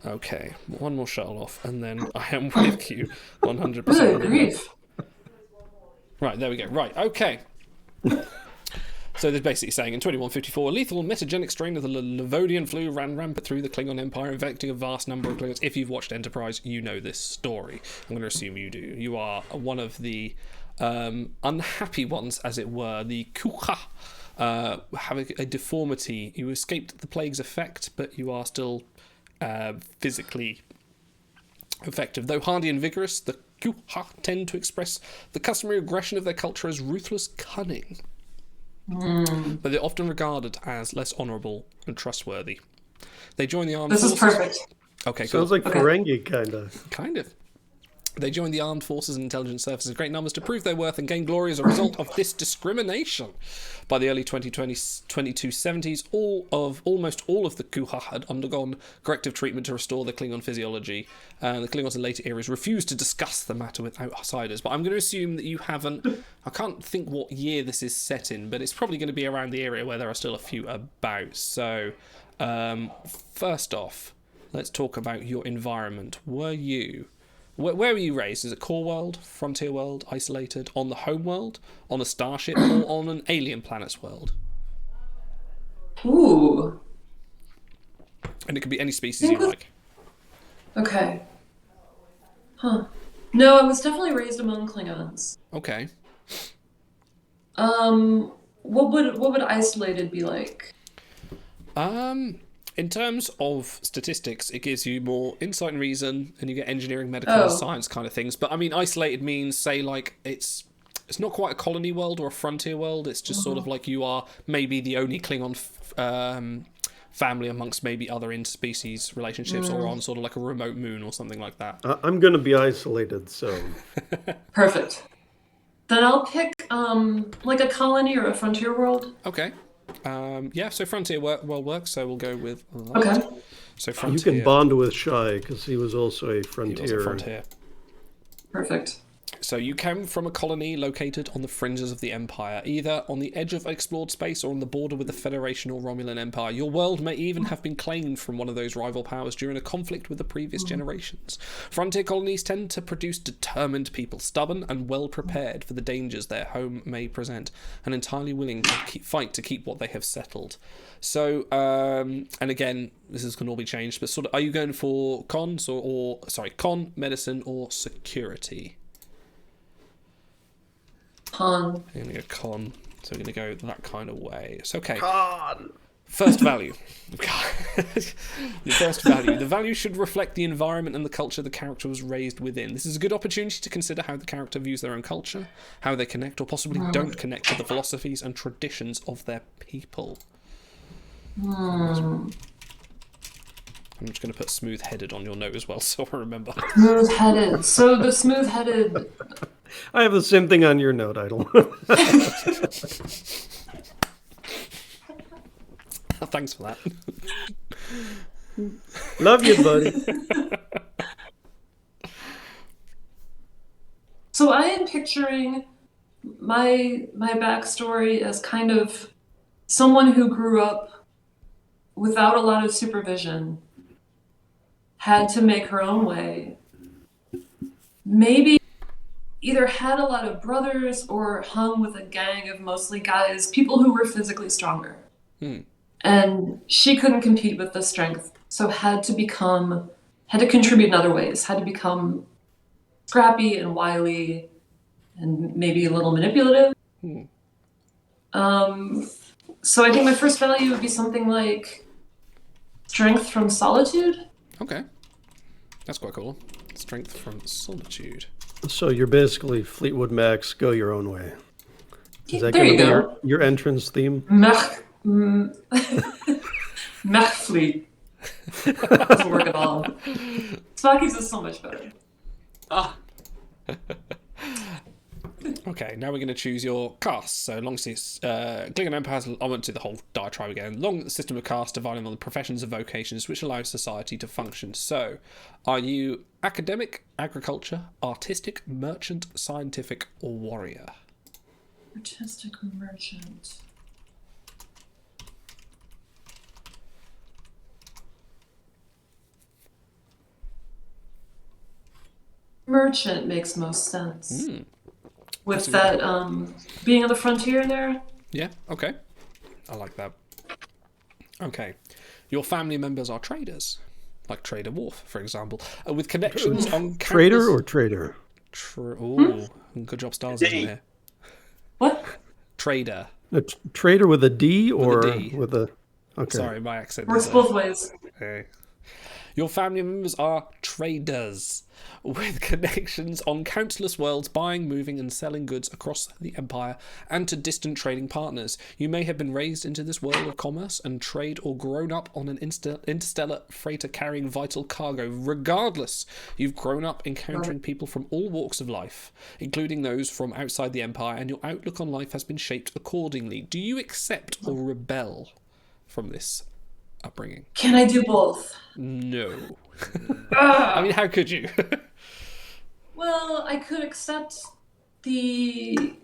Okay, one more shuttle off, and then I am with you 100%. Good grief. Right, there we go. Right, okay. So they're basically saying in 2154, a lethal metagenic strain of the Levodian flu ran rampant through the Klingon Empire, infecting a vast number of Klingons. If you've watched Enterprise, you know this story. I'm going to assume you do. You are one of the unhappy ones, as it were, the Kucha, having a deformity. You escaped the plague's effect, but you are still physically effective. Though hardy and vigorous, the Kucha tend to express the customary aggression of their culture as ruthless cunning. But they're often regarded as less honourable and trustworthy. They join the armed forces. This is perfect. Okay, Sounds cool. like Ferengi, kind of. Kind of. They joined the armed forces and intelligence services in great numbers to prove their worth and gain glory as a result of this discrimination. By the early 2270s, almost all of the Kuha had undergone corrective treatment to restore the Klingon physiology. The Klingons in later eras refused to discuss the matter with outsiders. But I'm going to assume that you haven't. I can't think what year this is set in, but it's probably going to be around the area where there are still a few about. So, first off, let's talk about your environment. Where were you raised? Is it core world, frontier world, isolated, on the home world, on a starship, or on an alien planet's world? Ooh. And it could be any species you like. Okay. Huh. No, I was definitely raised among Klingons. Okay. What would isolated be like? In terms of statistics, it gives you more insight and reason, and you get engineering, medical, science kind of things. But I mean, isolated means, say, like it's not quite a colony world or a frontier world. It's just sort of like you are maybe the only Klingon family amongst maybe other interspecies relationships, or on sort of like a remote moon or something like that. I'm going to be isolated, so... Perfect. Then I'll pick like a colony or a frontier world. Okay. Yeah, so frontier world works, so we'll go with that. Okay. So You frontier. can bond with Shai, because he was also a He frontier. was a frontier. Perfect. So you came from a colony located on the fringes of the Empire, either on the edge of explored space or on the border with the Federation or Romulan Empire. Your world may even have been claimed from one of those rival powers during a conflict with the previous generations. Frontier colonies tend to produce determined people, stubborn and well prepared for the dangers their home may present, and entirely willing to fight to keep what they have settled. So, and again, this is going to all be changed, but sort of, are you going for con, medicine, or security? Con. We're going to go con, so we're going to go that kind of way. It's okay. Con! First value. The first value. The value should reflect the environment and the culture the character was raised within. This is a good opportunity to consider how the character views their own culture, how they connect or possibly don't connect to the philosophies and traditions of their people. I'm just going to put smooth-headed on your note as well, so I remember. Smooth-headed. So the smooth-headed... I have the same thing on your note, Idle. Thanks for that. Love you, buddy. So I am picturing my backstory as kind of someone who grew up without a lot of supervision, had to make her own way, maybe either had a lot of brothers or hung with a gang of mostly guys, people who were physically stronger. And she couldn't compete with the strength, so had to contribute in other ways, had to become scrappy and wily and maybe a little manipulative. So I think my first value would be something like strength from solitude. Okay. That's quite cool. Strength from solitude. So you're basically Fleetwood Mac's "Go Your Own Way." Is that There going to you be go. your entrance theme? Mechfleet. Doesn't work at all. Spocky's is so much better. Okay, now we're going to choose your caste. So, Klingon Empire has, I went to the whole diatribe again. Long system of caste dividing on the professions and vocations which allows society to function. So, are you academic, agriculture, artistic, merchant, scientific, or warrior? Artistic merchant. Merchant makes most sense. With that, being on the frontier there. Yeah, okay. I like that. Okay. Your family members are traders. Like Trader Wolf, for example. With connections on Trader countless... or trader? Ooh, good job stars isn't here. What? Trader. A trader with a D or D. with a... Okay. Sorry, my accent Works is... both ways. Okay. Your family members are traders with connections on countless worlds, buying, moving, and selling goods across the Empire and to distant trading partners. You may have been raised into this world of commerce and trade or grown up on an interstellar freighter carrying vital cargo. Regardless, you've grown up encountering people from all walks of life, including those from outside the Empire, and your outlook on life has been shaped accordingly. Do you accept or rebel from this upbringing? Can I do both? No. I mean, how could you? Well, I could accept the...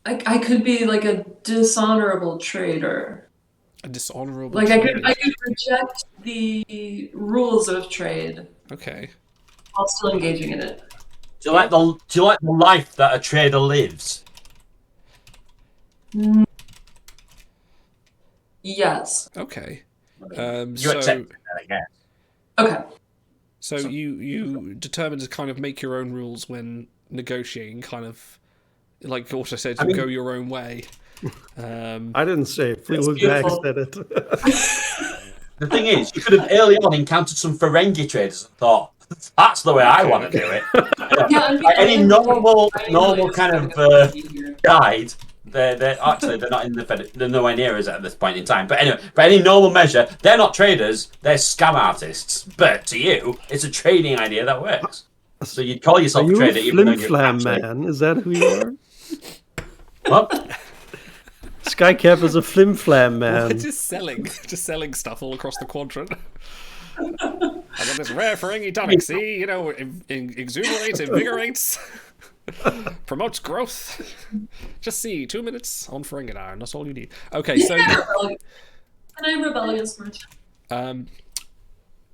I could be like a dishonorable trader. A dishonorable Like trader. I could reject the rules of trade Okay. while still engaging in it. Do you like the life that a trader lives? Yes. Okay. You accept that, I guess. Okay. So you determined to kind of make your own rules when negotiating, kind of like you also said, to go your own way. I didn't say it. Fleetwood Mac beautiful. said it. The thing is, you could have early on encountered some Ferengi traders and thought, that's the way I want to do it. Yeah, Like any normal kind of here. guide, they're not in they're nowhere near us at this point in time. But anyway, by any normal measure, they're not traders, they're scam artists. But to you, it's a trading idea that works. So you'd call Are yourself a you trader a even though flim you're flam actually... man? Is that who you are? What? Skycap is a flim flam man. just selling stuff all across the quadrant. I got this rare Ferengi tonic. See, exuberates, invigorates, promotes growth. Just see, 2 minutes on Ferengi iron. That's all you need. Okay, so Can I rebel against merchant? in a Can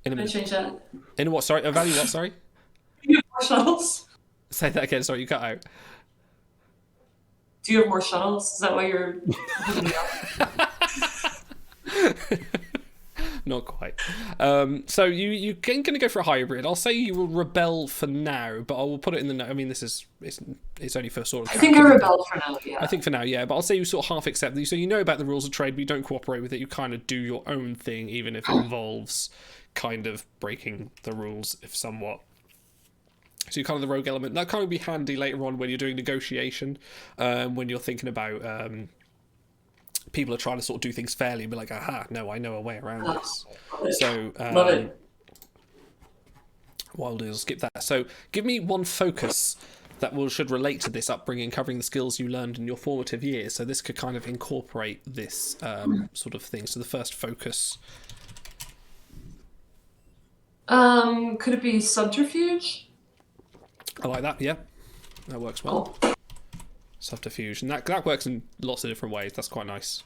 I minute. change that? In what? Sorry, a value what? Sorry. Do you have more shuttles? Say that again. Sorry, you cut out. Do you have more shuttles? Is that why you're holding me up? Not quite. So you're going to go for a hybrid. I'll say you will rebel for now, but I will put it in the note. I mean, it's only for sort of... I think I rebel for now, yeah. I think for now, yeah. But I'll say you sort of half accept these. So you know about the rules of trade, but you don't cooperate with it. You kind of do your own thing, even if it involves kind of breaking the rules, if somewhat. So you're kind of the rogue element. That kind of be handy later on when you're doing negotiation, when you're thinking about... people are trying to sort of do things fairly and be like, aha, no, I know a way around this. So, Love it. what I'll do is skip that. So, give me one focus should relate to this upbringing, covering the skills you learned in your formative years. So this could kind of incorporate this sort of thing. So the first focus. Could it be subterfuge? I like that. Yeah, that works well. Cool. Subterfuge, and that works in lots of different ways. That's quite nice.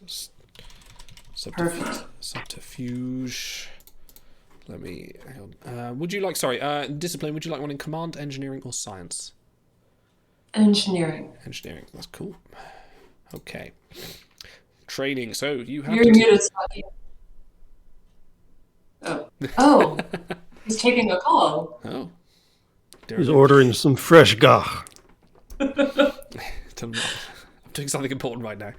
Perfect. Subterfuge. Let me hang on. Would you like discipline? Would you like one in command, engineering, or science? Engineering. Engineering. That's cool. Okay. Training. So you have. You're muted, Spocky. Oh. He's taking a call. Oh. He's ordering some fresh gach. I'm doing something important right now.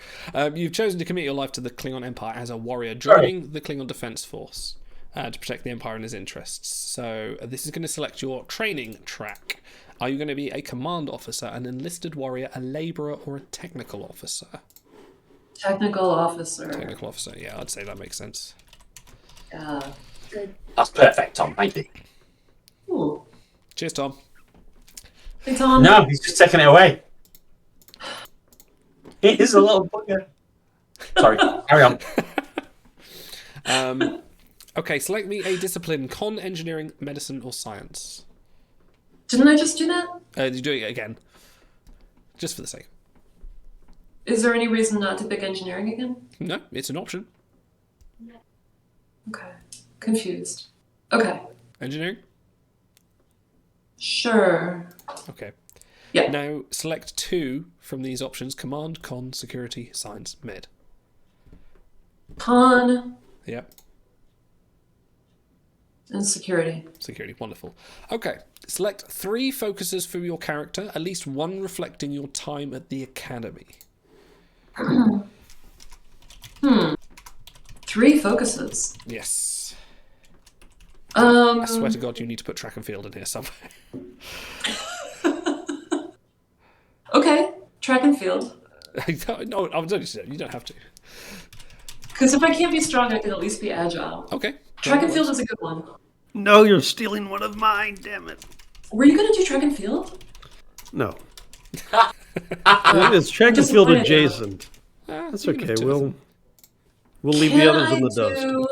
You've chosen to commit your life to the Klingon Empire as a warrior, joining the Klingon Defense Force to protect the Empire and its interests. So this is going to select your training track. Are you going to be a command officer, an enlisted warrior, a labourer, or a technical officer? Technical officer. Technical officer, yeah, I'd say that makes sense. Yeah. Good. That's perfect, Tom. Thank you. Ooh. Cheers, Tom. Hey, Tom. No, he's just taking it away. He is a little bugger. Sorry, carry on. Okay, select me a discipline: con, engineering, medicine, or science. Didn't I just do that? You're doing it again, just for the sake. Is there any reason not to pick engineering again? No, it's an option. Okay. Confused. Okay. Engineering. Sure. Okay. Yeah. Now select 2 from these options: command, con, security, science, med. Con Yep. and security. Security, wonderful. Okay, select 3 focuses for your character, at least one reflecting your time at the academy. 3 focuses. Yes. I I swear to God, you need to put track and field in here somewhere. Okay. Track and field. No, you don't have to. Because if I can't be strong, I can at least be agile. Okay. Track and field is a good one. No, you're stealing one of mine, damn it. Were you going to do track and field? No. It's track and Just field put it adjacent. That's you can okay. have 2 of them. We'll leave the others in the dust. Do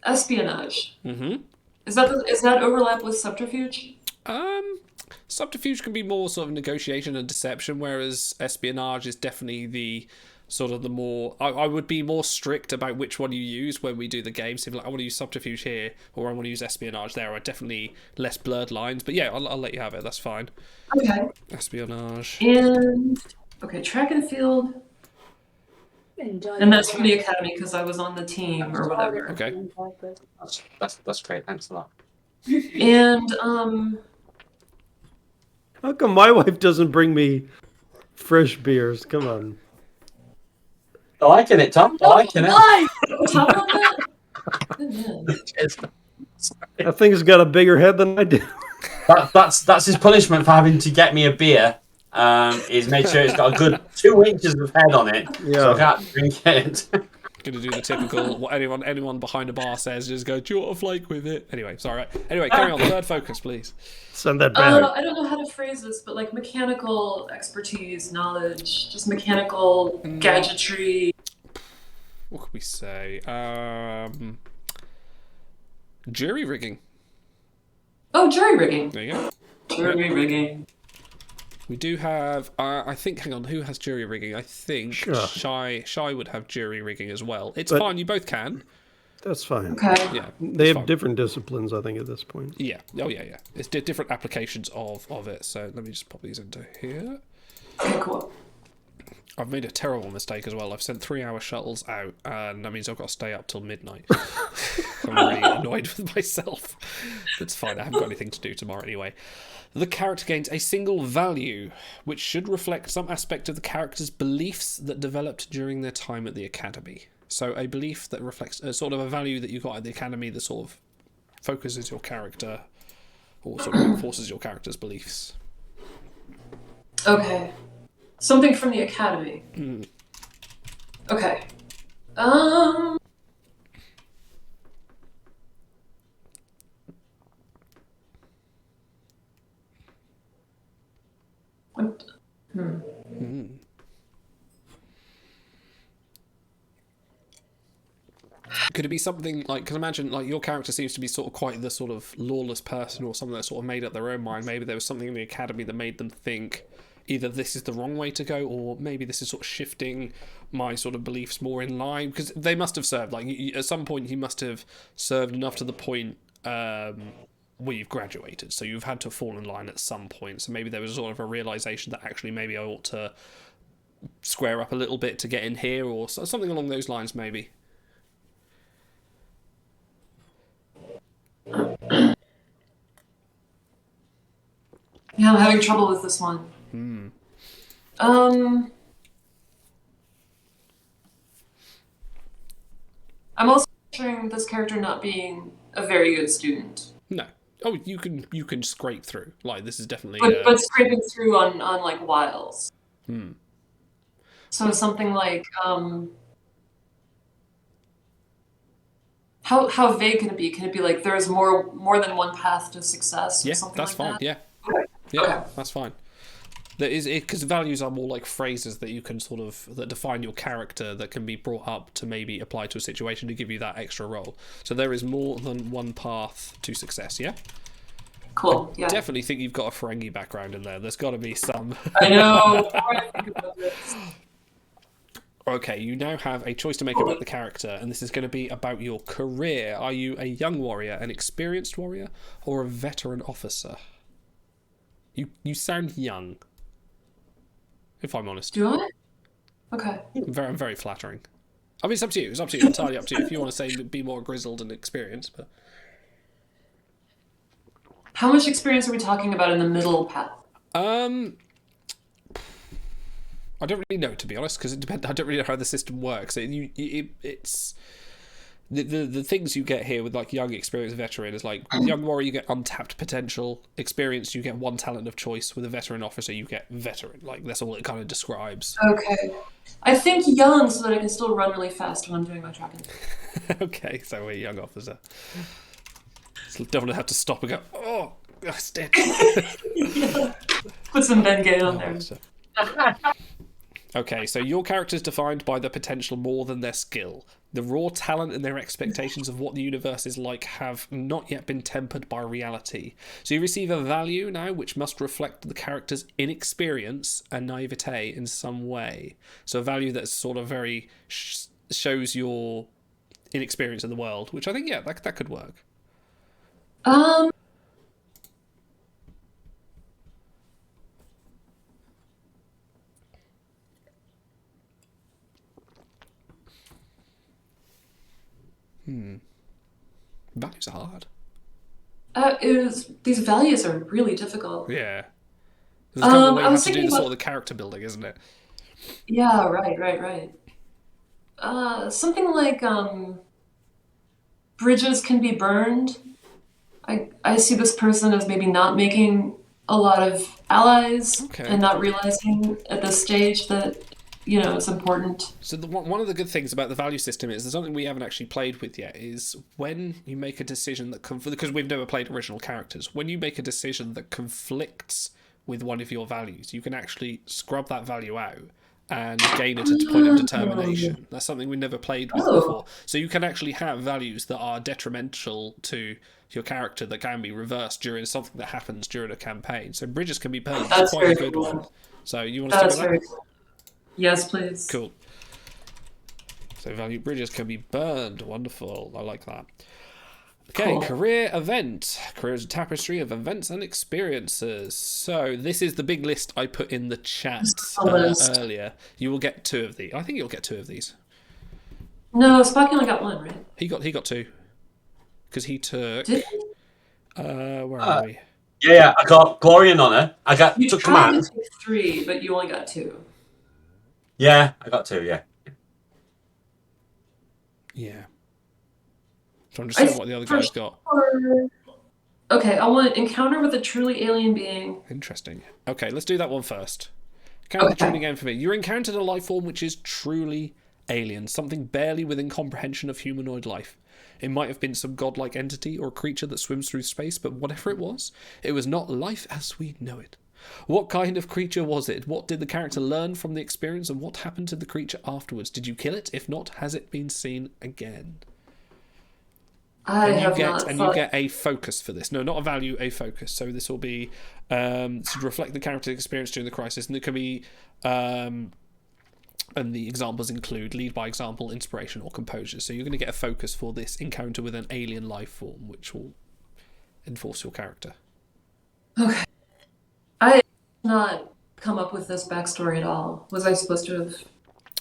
espionage? Mm-hmm. Is that overlap with subterfuge? Subterfuge can be more sort of negotiation and deception, whereas espionage is definitely the sort of the more... I would be more strict about which one you use when we do the game. So if, like, I want to use subterfuge here, or I want to use espionage there, are definitely less blurred lines. But yeah, I'll let you have it. That's fine. Okay. Espionage. And okay, track and field. And that's from the academy because I was on the team or whatever. Okay. That's great. Thanks a lot. And How come my wife doesn't bring me fresh beers? Come on. I liking it, Tom. I liking it. Why? Top on that? Good man. That thing's got a bigger head than I do. That's his punishment for having to get me a beer. Is make sure it's got a good 2 inches of head on it, so I can't drink it. Gonna do the typical what anyone behind a bar says, just go, do you want a flake with it? Anyway, sorry. Anyway, carry on. Third focus, please. Send that back. I don't know how to phrase this, but like mechanical expertise, knowledge, just mechanical gadgetry. What could we say? Jury rigging. Oh, jury rigging. There you go. Jury rigging. We do have, I think, hang on, who has jury rigging? I think Sure. Shy would have jury rigging as well. It's But- fine, you both can. That's fine. Okay. Yeah. They it's have fine. different disciplines, I think, at this point. Yeah. Oh, yeah. It's different applications of it. So let me just pop these into here. Okay, cool. I've made a terrible mistake as well. I've sent 3-hour shuttles out, and that means I've got to stay up till midnight. I'm really annoyed with myself. It's fine, I haven't got anything to do tomorrow anyway. The character gains a single value, which should reflect some aspect of the character's beliefs that developed during their time at the academy. So a belief that reflects sort of a value that you got at the academy that sort of focuses your character, or sort of reinforces your character's beliefs. Okay. Something from the academy. Okay. What? Could it be something like, because imagine like your character seems to be sort of quite the sort of lawless person or someone that sort of made up their own mind. Maybe there was something in the academy that made them think either this is the wrong way to go, or maybe this is sort of shifting my sort of beliefs more in line, because they must have served, like at some point you must have served enough to the point where you've graduated, so you've had to fall in line at some point. So maybe there was sort of a realization that actually maybe I ought to square up a little bit to get in here, or something along those lines maybe. Yeah, I'm having trouble with this one. I'm also picturing this character not being a very good student. No. Oh, you can scrape through. Like, this is definitely... But scraping through on like wiles. So something like, how vague can it be? Can it be like there's more than one path to success? Or yeah, something that's like fine. That? Yeah. Okay. Yeah, Okay. that's fine. There is, because values are more like phrases that you can sort of, that define your character, that can be brought up to maybe apply to a situation to give you that extra role. So there is more than one path to success, yeah? Cool. Yeah. Definitely think you've got a Ferengi background in there. There's got to be some. I know. The more I think about this. Okay, you now have a choice to make about the character, and this is going to be about your career. Are you a young warrior, an experienced warrior, or a veteran officer? You sound young, if I'm honest. Do I? Okay. I'm very flattering. I mean, it's up to you. It's up to you. Entirely up to you. If you want to say be more grizzled and experienced, but How much experience are we talking about in the middle path? I don't really know, to be honest, because it depends. I don't really know how the system works. It's the things you get here with like young, experienced veteran is like with young warrior you get untapped potential. Experienced you get one talent of choice. With a veteran officer you get veteran. Like that's all it kind of describes. Okay. I think young so that I can still run really fast when I'm doing my tracking. Okay, so we're a young officer. So don't want to have to stop and go, oh, stick. Put some Bengay on there. Okay, so your character is defined by the potential more than their skill. The raw talent and their expectations of what the universe is like have not yet been tempered by reality. So you receive a value now which must reflect the character's inexperience and naivete in some way. So a value that's sort of very shows your inexperience in the world, which I think, yeah, that could work. Values are hard. These values are really difficult. Yeah. There's kind of a way I you was have to do thinking the sort about- of the character building, isn't it? Yeah, right. Something like bridges can be burned. I see this person as maybe not making a lot of allies Okay. and not realizing at this stage that, it's important. So one of the good things about the value system is there's something we haven't actually played with yet is when you make a decision that because we've never played original characters, when you make a decision that conflicts with one of your values, you can actually scrub that value out and gain it at a point of determination. That's something we've never played with before. So you can actually have values that are detrimental to your character that can be reversed during something that happens during a campaign. So bridges can be burned. That's It's quite a very good cool. one. So you want to That's stick with very that? cool. Yes, please. Cool. So value bridges can be burned. Wonderful. I like that. Okay, Cool. career event. Career is a tapestry of events and experiences. So this is the big list I put in the chat earlier. You will get 2 of these. I think you'll get 2 of these. No, Spocky only got 1, right? He got 2. Because he took... Did he? Where are we? Yeah, I got Glory and Honor. I You took tried Command. to take 3, but you only got 2. Yeah, I got 2, yeah. Yeah. So I'm just seeing what the other guys got. Okay, I want encounter with a truly alien being. Interesting. Okay, let's do that one first. Count the Okay. tuning again for me. You encountered a life form which is truly alien, something barely within comprehension of humanoid life. It might have been some godlike entity or creature that swims through space, but whatever it was not life as we know it. What kind of creature was it? What did the character learn from the experience, and what happened to the creature afterwards? Did you kill it? If not, has it been seen again? You get a focus for this. No, not a value, a focus. So this will be to reflect the character's experience during the crisis, and it can be. And the examples include lead by example, inspiration, or composure. So you're going to get a focus for this encounter with an alien life form, which will enforce your character. Okay. I did not come up with this backstory at all. Was I supposed to have?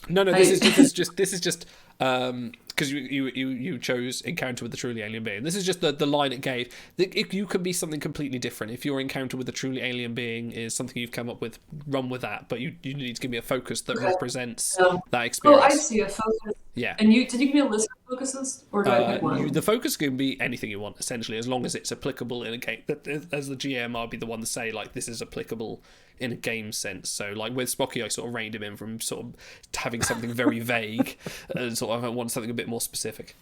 No. This is just because you chose encounter with a truly alien being. This is just the line it gave. You could be something completely different. If your encounter with a truly alien being is something you've come up with, run with that. But you need to give me a focus that represents that experience. Oh, I see, a focus. Yeah. And did you give me a list of focuses, or do I pick one? The focus can be anything you want, essentially, as long as it's applicable in a game. As the GM, I'll be the one to say, like, this is applicable in a game sense. So, like, with Spocky, I sort of reined him in from sort of having something very vague and sort of I want something a bit more specific.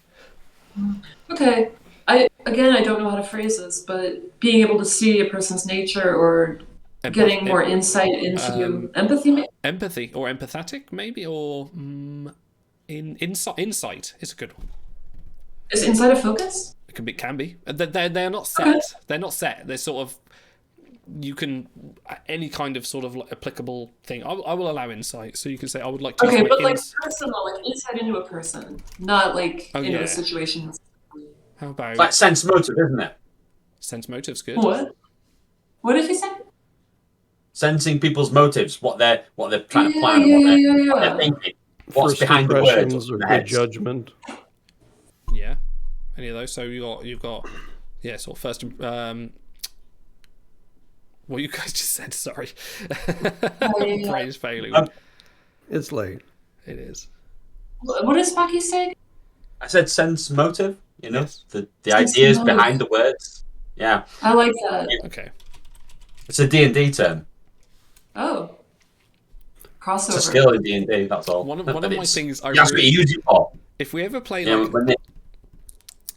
Okay. I don't know how to phrase this, but being able to see a person's nature or getting more insight into empathy, maybe? Empathy or empathetic, maybe, or insight is a good one. Is insight a focus? It can be. They're not set. Okay. They're not set. They're sort of, you can, any kind of sort of applicable thing. I will allow insight, so you can say I would like to. Okay, but like personal, like insight into a person, not like into a situation. How about it's like sense motive, isn't it? Sense motive's good. What? What did he say? Sensing people's motives, what they're trying to plan, what they're thinking, what's First behind the words or good judgment. Yeah, any of those. So you've got sort of first. What you guys just said. Sorry, brain's failing. It's late. It is. What did Spocky say? I said sense motive. You know, yes. the ideas behind the words. Yeah, I like that. Okay, it's a D&D term. Oh, crossover. It's a skill in D&D. That's all. One of my things. That's what you use it for. If we ever play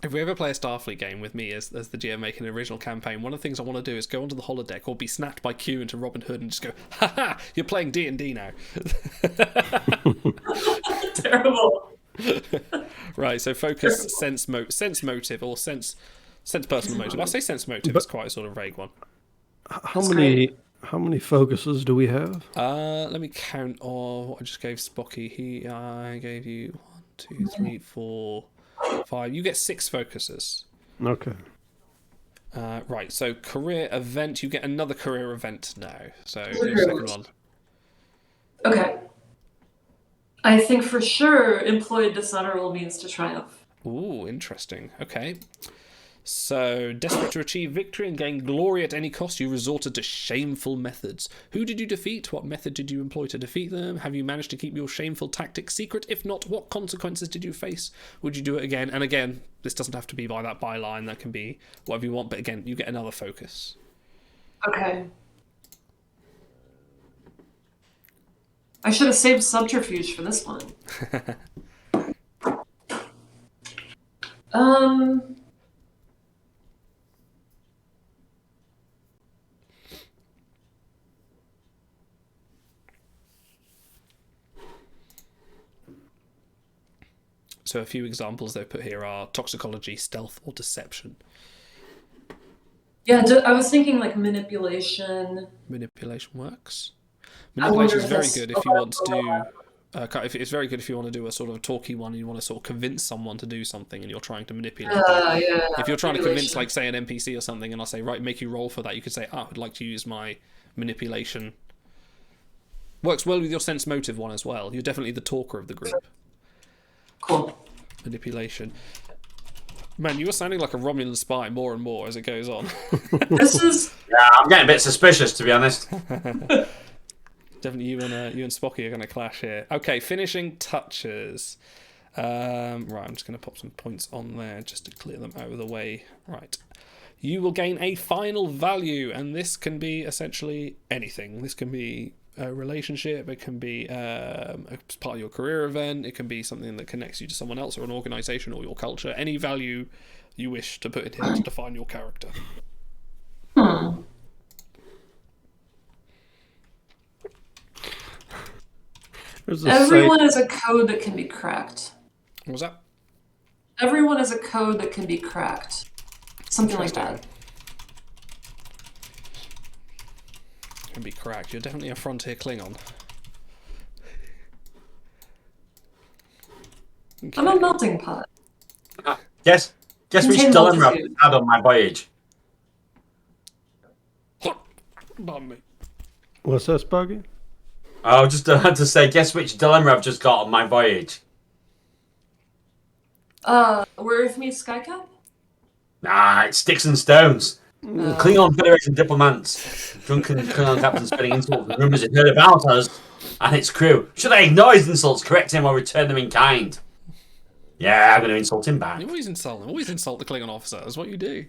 if we ever play a Starfleet game with me as the GM making an original campaign, one of the things I want to do is go onto the holodeck or be snapped by Q into Robin Hood and just go, "Ha! You're playing D&D now." Terrible. Right. So focus, sense motive, or sense personal motive. I say sense motive. It's quite a sort of vague one. How many focuses do we have? Let me count. What I just gave Spocky. I gave you 1, 2, 3, 4, 5. You get 6 focuses. Okay. Right. So career event. You get another career event now. So your second one. Okay. I think for sure employed dishonorable means to triumph. Ooh, interesting. Okay. So, desperate to achieve victory and gain glory at any cost, you resorted to shameful methods. Who did you defeat? What method did you employ to defeat them? Have you managed to keep your shameful tactics secret? If not, what consequences did you face? Would you do it again? And again, this doesn't have to be by that byline. That can be whatever you want. But again, you get another focus. Okay. I should have saved subterfuge for this one. So a few examples they've put here are toxicology, stealth, or deception. Yeah, I was thinking like manipulation. Manipulation works. Manipulation is very good if you want to do. It's very good if you want to do a sort of a talky one and you want to sort of convince someone to do something and you're trying to manipulate them. Yeah, if you're trying to convince, like, say, an NPC or something, and I'll say, right, make you roll for that, you could say, I'd like to use my manipulation. Works well with your sense motive one as well. You're definitely the talker of the group. Cool. Manipulation. Man, you are sounding like a Romulan spy more and more as it goes on. This is... Yeah, I'm getting a bit suspicious, to be honest. Definitely you and Spocky are going to clash here. Okay, finishing touches. Right, I'm just going to pop some points on there just to clear them out of the way. Right. You will gain a final value, and this can be essentially anything. This can be a relationship, it can be a part of your career event, it can be something that connects you to someone else or an organisation or your culture. Any value you wish to put in here to define your character. There's a Everyone site. is a code that can be cracked. What was that? Everyone is a code that can be cracked. Something like that. Can be cracked. You're definitely a frontier Klingon. I'm a melting pot. Guess which Contain dilemma I've multitude. had on my voyage. Pardon me. What's that, Spocky? I was just had to say, guess which dilemma I've just got on my voyage. Where Earth meets Skycap? Nah, it's sticks and stones. Klingon Federation diplomats, drunken Klingon captains spreading insults and rumours have heard about us and its crew. Should I ignore his insults, correct him, or return them in kind? Yeah, I'm going to insult him back. You always insult them. Always insult the Klingon officer. That's what you do.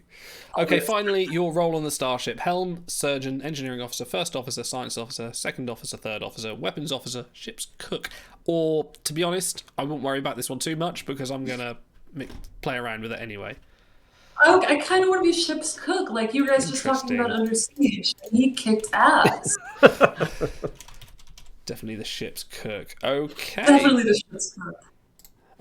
Okay, finally, your role on the starship. Helm, surgeon, engineering officer, first officer, science officer, second officer, third officer, weapons officer, ship's cook. Or, to be honest, I won't worry about this one too much because I'm going to play around with it anyway. I kind of want to be ship's cook, like you guys just talking about Under Siege. And he kicked ass. Definitely the ship's cook. Okay. Definitely the ship's cook.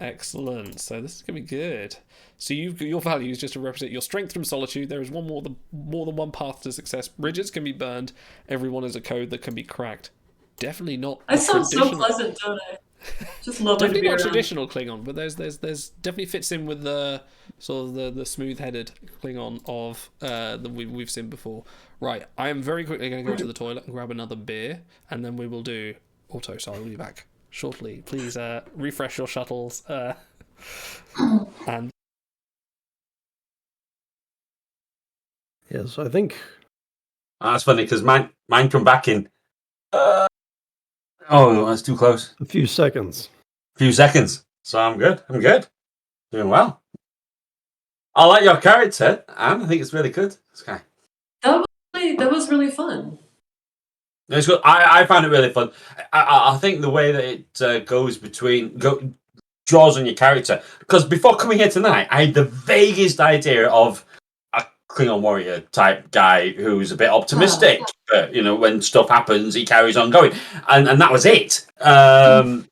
Excellent. So this is going to be good. So your values just to represent your strength from solitude. There is more than one path to success. Bridges can be burned. Everyone is a code that can be cracked. Definitely not. I sound so pleasant, don't I? Just lovely to Definitely be not around. traditional Klingon, but there's definitely fits in with the sort of the smooth-headed Klingon of that we've seen before. Right, I am very quickly going to go to the toilet and grab another beer, and then we will do auto. So I will be back shortly. Please refresh your shuttles and. Yeah, so I think That's funny because mine come back in. Oh, that's too close. a few seconds. A few seconds. So I'm good. Doing well. I like your character, and I think it's really good. Sky. That was really fun. It's good. I found it really fun. I think the way that it draws on your character, because before coming here tonight, I had the vaguest idea of a Klingon warrior type guy who's a bit optimistic. But, when stuff happens, he carries on going, and that was it. But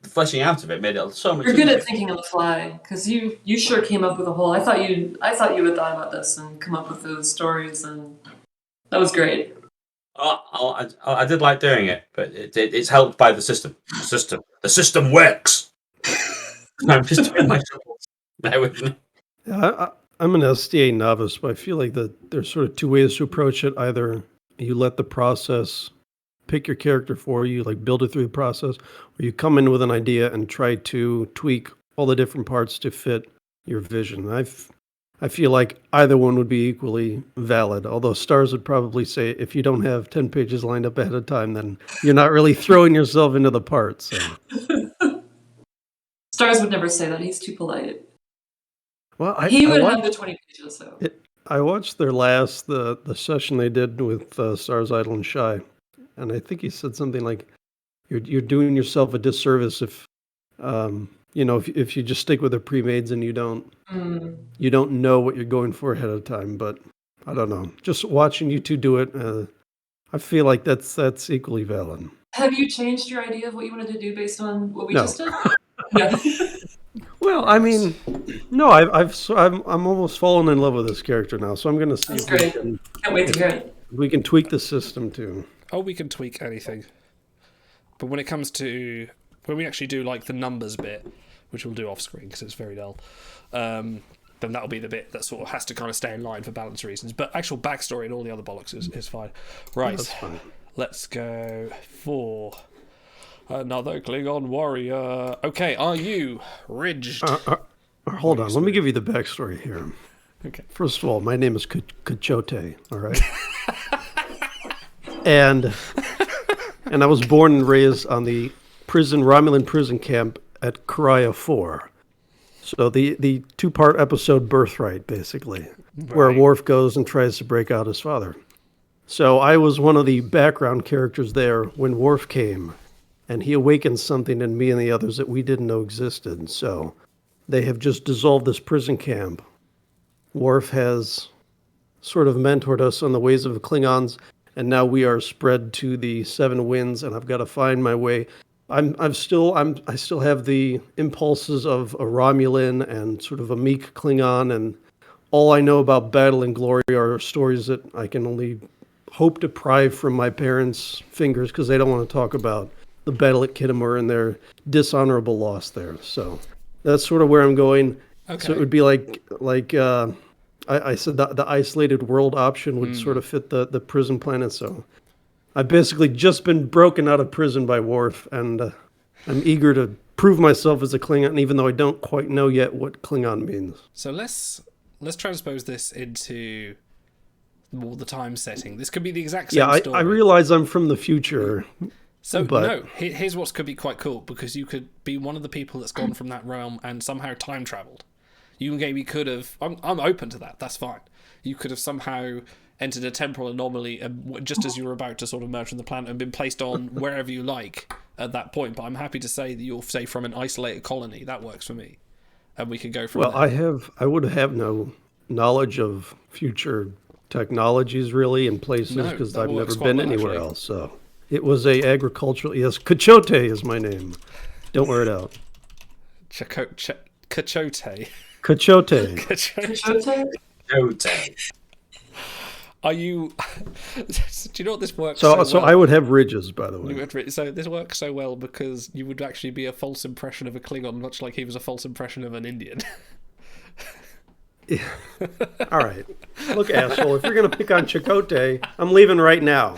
fleshing out of it made it so much. You're good at thinking on the fly because you sure came up with a whole. I thought you had thought about this and come up with those stories, and that was great. I did like doing it, but it's helped by the system. The system works. I'm just doing my shuttles. Bear with me. Yeah, I'm an SDA novice, but I feel like that there's sort of two ways to approach it. Either you let the process pick your character for you, like build it through the process, or you come in with an idea and try to tweak all the different parts to fit your vision. I feel like either one would be equally valid, although Stars would probably say if you don't have 10 pages lined up ahead of time, then you're not really throwing yourself into the parts. So. Stars would never say that. He's too polite. Well, He would have the 20 pages, though. I watched their the session they did with Stars Idle and Shy, and I think he said something like, "You're doing yourself a disservice if if you just stick with the pre-mades and you don't know what you're going for ahead of time." But I don't know. Just watching you two do it, I feel like that's equally valid. Have you changed your idea of what you wanted to do based on what we just did? No. Well, I mean, no, I'm almost fallen in love with this character now, so I'm going to see That's if great. Can't wait to hear it. we can tweak the system too. Oh, we can tweak anything. But when it comes to when we actually do like the numbers bit, which we'll do off screen because it's very dull, then that'll be the bit that sort of has to kind of stay in line for balance reasons. But actual backstory and all the other bollocks is fine. Right, That's fine. Let's go for another Klingon warrior. Okay, are you ridged? Hold on, let me give you the backstory here. Okay. First of all, my name is Kachote, all right? and I was born and raised on the Romulan prison camp at Karaya 4. So the two-part episode Birthright, basically, where Worf goes and tries to break out his father. So I was one of the background characters there when Worf came, and he awakened something in me and the others that we didn't know existed. So they have just dissolved this prison camp. Worf has sort of mentored us on the ways of the Klingons, and now we are spread to the seven winds, and I've got to find my way. I still have the impulses of a Romulan and sort of a meek Klingon, and all I know about battle and glory are stories that I can only hope to pry from my parents' fingers because they don't want to talk about the battle at Kittimer and their dishonorable loss there. So that's sort of where I'm going. Okay. So it would be like I said, the isolated world option would sort of fit the prison planet. So I've basically just been broken out of prison by Worf, and I'm eager to prove myself as a Klingon, even though I don't quite know yet what Klingon means. So let's transpose this into more the time setting. This could be the exact same story. I realize I'm from the future. So, but... no, here's what could be quite cool, because you could be one of the people that's gone from that realm and somehow time travelled. You maybe could have... I'm open to that, that's fine. You could have somehow entered a temporal anomaly just as you were about to sort of emerge from the planet and been placed on wherever you like at that point. But I'm happy to say that you're, say, from an isolated colony. That works for me. And we could go from there. I would have no knowledge of future technologies really in places because I've never been anywhere else. So it was a agricultural. Yes, Cachote is my name. Don't wear it out. Cachote. Cachote. Cachote. Are you? Do you know what this works? So well? I would have ridges, by the way. So this works so well because you would actually be a false impression of a Klingon, much like he was a false impression of an Indian. All right. Look, asshole, if you're going to pick on Chakotay, I'm leaving right now.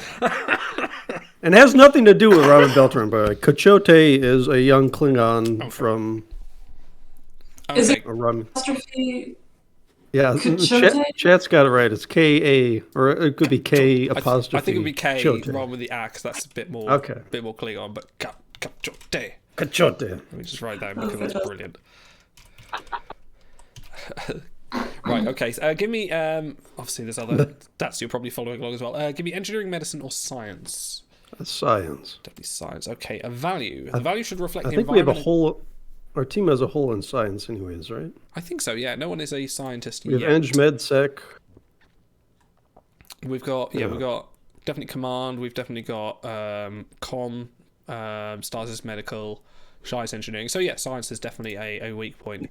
And it has nothing to do with Robert Beltran, but Chakotay is a young Klingon from... Is it a rum... apostrophe? Yeah, chat's got it right. It's K-A, or it could be K apostrophe. I think it would be K Chote. rather with the A, because that's a bit more Klingon, but Cachote. Cachote. Let me just write that in because that's brilliant. Right, okay. So, give me, obviously there's other stats you're probably following along as well. Give me engineering, medicine, or science. Science. Definitely science. Okay, a value. The value should reflect the environment. I think we have a whole... Our team as a whole in science anyways, right? I think so, yeah. No one is a scientist we have yet. Eng, Med, Sec. We've got, we've got definitely command. We've definitely got com, Stars medical, Shy's engineering. So yeah, science is definitely a weak point.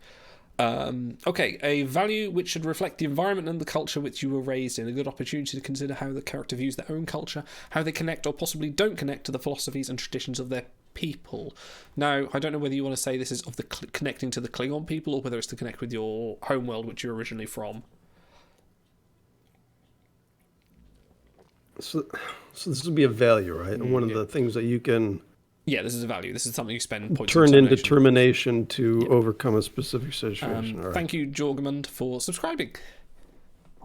Okay, a value which should reflect the environment and the culture which you were raised in. A good opportunity to consider how the character views their own culture, how they connect or possibly don't connect to the philosophies and traditions of their people. Now, I don't know whether you want to say this is of the connecting to the Klingon people or whether it's to connect with your homeworld, which you're originally from. So this would be a value, right? And one of the things that you can... Yeah, this is a value. This is something you spend points turn in determination to overcome a specific situation. All right. Thank you, Jorgamund, for subscribing.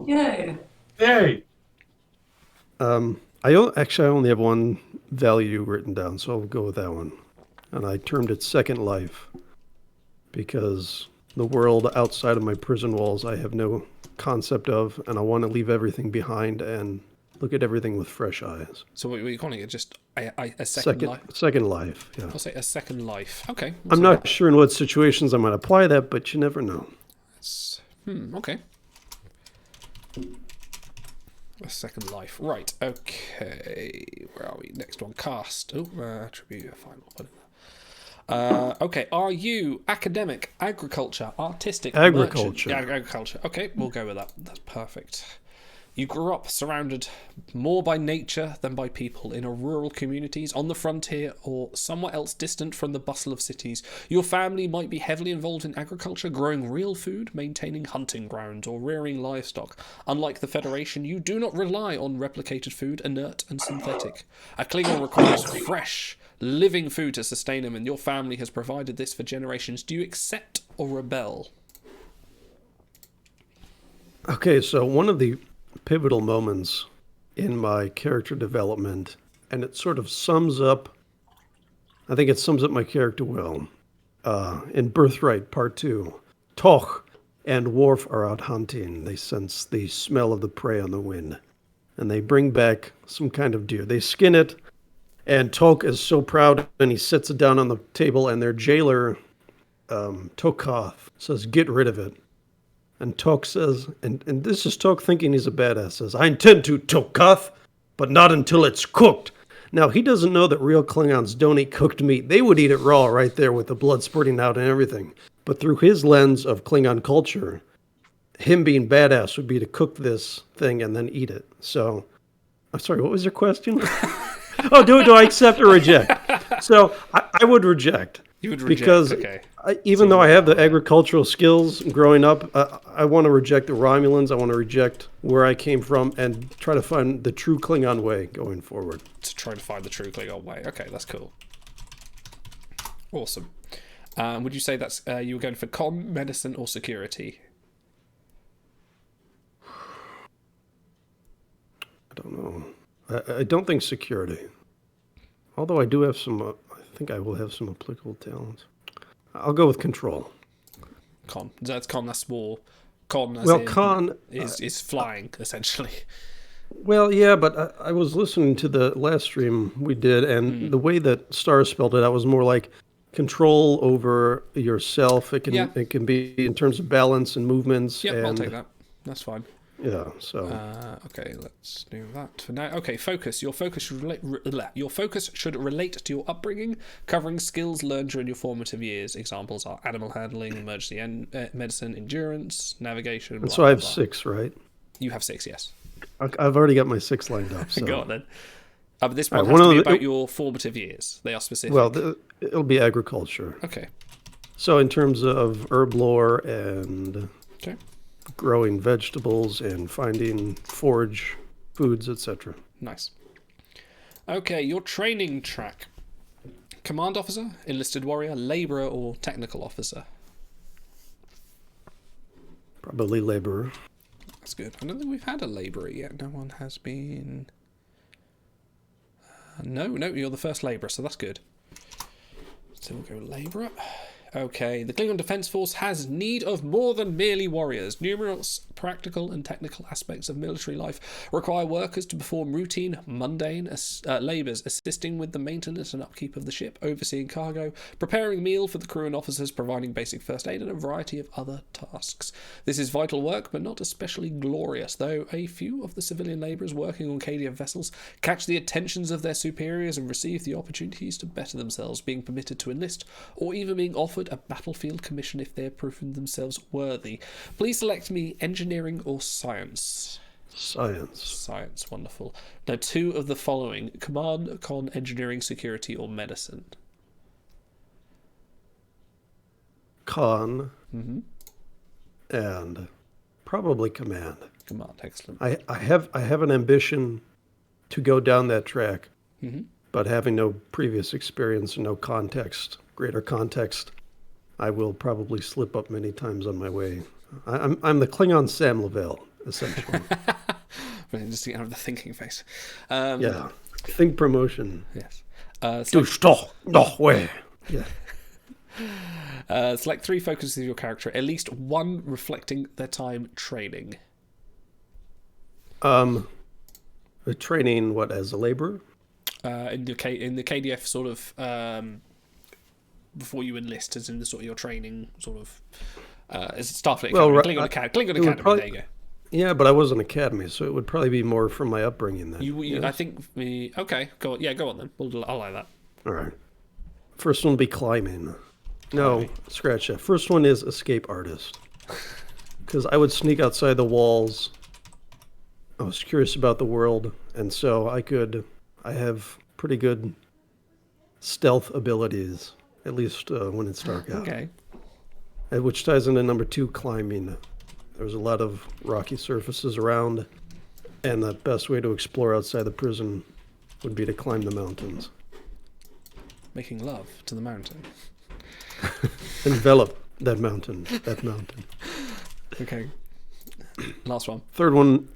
Yay. Yay. I only have one value written down, so I'll go with that one. And I termed it Second Life because the world outside of my prison walls I have no concept of, and I want to leave everything behind and look at everything with fresh eyes. So what are you calling it? Just a second life? Second life, yeah. I'll say a second life. Okay. I'm not sure in what situations I might apply that, but you never know. Okay. A second life. Right, okay. Where are we? Next one. Cast. Oh, attribute. Fine, we'll put it there. Okay, are you academic, agriculture, artistic, agriculture? Merchant? Yeah, agriculture. Okay, we'll go with that. That's perfect. You grew up surrounded more by nature than by people in a rural communities, on the frontier, or somewhere else distant from the bustle of cities. Your family might be heavily involved in agriculture, growing real food, maintaining hunting grounds, or rearing livestock. Unlike the Federation, you do not rely on replicated food, inert and synthetic. A Klingon requires fresh, living food to sustain him, and your family has provided this for generations. Do you accept or rebel? Okay, so one of the pivotal moments in my character development, and it sort of sums up, I think it sums up my character well, in Birthright Part 2. Toch and Worf are out hunting. They sense the smell of the prey on the wind, and they bring back some kind of deer. They skin it, and Toch is so proud, and he sits it down on the table, and their jailer, Tokoth, says, "Get rid of it." And Toch says, and this is Toch thinking he's a badass, says, "I intend to, Tokoth, but not until it's cooked. Now, he doesn't know that real Klingons don't eat cooked meat. They would eat it raw right there with the blood spurting out and everything. But through his lens of Klingon culture, him being badass would be to cook this thing and then eat it. So, I'm sorry, what was your question? Oh, do I accept or reject? So, I would reject. You would reject, because okay. Even though I have the agricultural skills growing up, I want to reject the Romulans. I want to reject where I came from and try to find the true Klingon way going forward. To try to find the true Klingon way. Okay, that's cool. Awesome. Would you say that's you were going for con, medicine, or security? I don't know. I don't think security. Although I do have some, I think I will have some applicable talents. I'll go with control. Con. That's con. That's more. Con. As Well, in con is flying essentially. Well, yeah, but I was listening to the last stream we did, and the way that Star spelled it out was more like control over yourself. It can be in terms of balance and movements. Yep, and, I'll take that. That's fine. Yeah. So. Okay, let's do that for now. Okay, focus. Your focus should relate to your upbringing, covering skills learned during your formative years. Examples are animal handling, emergency medicine, endurance, navigation. And blah, so I have blah, blah. 6, right? You have 6, yes. I've already got my 6 lined up. So. Go on then. But this one Right, has one to be of the- about your formative years. They are specific. Well, it'll be agriculture. Okay. So in terms of herb lore and Okay. growing vegetables and finding forage foods, etc. Nice. Okay, your training track. Command officer, enlisted warrior, labourer, or technical officer? Probably laborer. That's good. I don't think we've had a labourer yet. No one has been... No, you're the first labourer, so that's good. So we'll go labourer. Okay, the Klingon Defence Force has need of more than merely warriors. Numerous practical and technical aspects of military life require workers to perform routine, mundane labours, assisting with the maintenance and upkeep of the ship, overseeing cargo, preparing meal for the crew and officers, providing basic first aid, and a variety of other tasks. This is vital work, but not especially glorious, though a few of the civilian labourers working on KDF vessels catch the attentions of their superiors and receive the opportunities to better themselves, being permitted to enlist, or even being offered a battlefield commission if they have proven themselves worthy. Please select me engineering or science. Science. Science, wonderful. Now, 2 of the following: command, con, engineering, security, or medicine. Con. And probably command. Command, excellent. I have an ambition to go down that track, but having no previous experience and no context, greater context, I will probably slip up many times on my way. I'm the Klingon Sam Lavelle, essentially. Really, just out of the thinking face. Yeah. Think promotion. Yes. Do stop. No way. Yeah. Select 3 focuses of your character, at least 1 reflecting their time training. Training what, as a laborer? In the KDF sort of before you enlist, as in the sort of your training sort of as Starfleet Academy, Klingon Academy. Probably, there you go. Yeah, but I was an academy, so it would probably be more from my upbringing then. You I think okay, go on. Yeah, go on then. I'll like that. All right. First one will be climbing. No, scratch that. First one is escape artist. Because I would sneak outside the walls. I was curious about the world, and so I have pretty good stealth abilities, at least when it's dark out. Okay. Which ties into number 2, climbing. There's a lot of rocky surfaces around, and the best way to explore outside the prison would be to climb the mountains. Making love to the mountain. Envelop that mountain. Okay. Last one. Third one,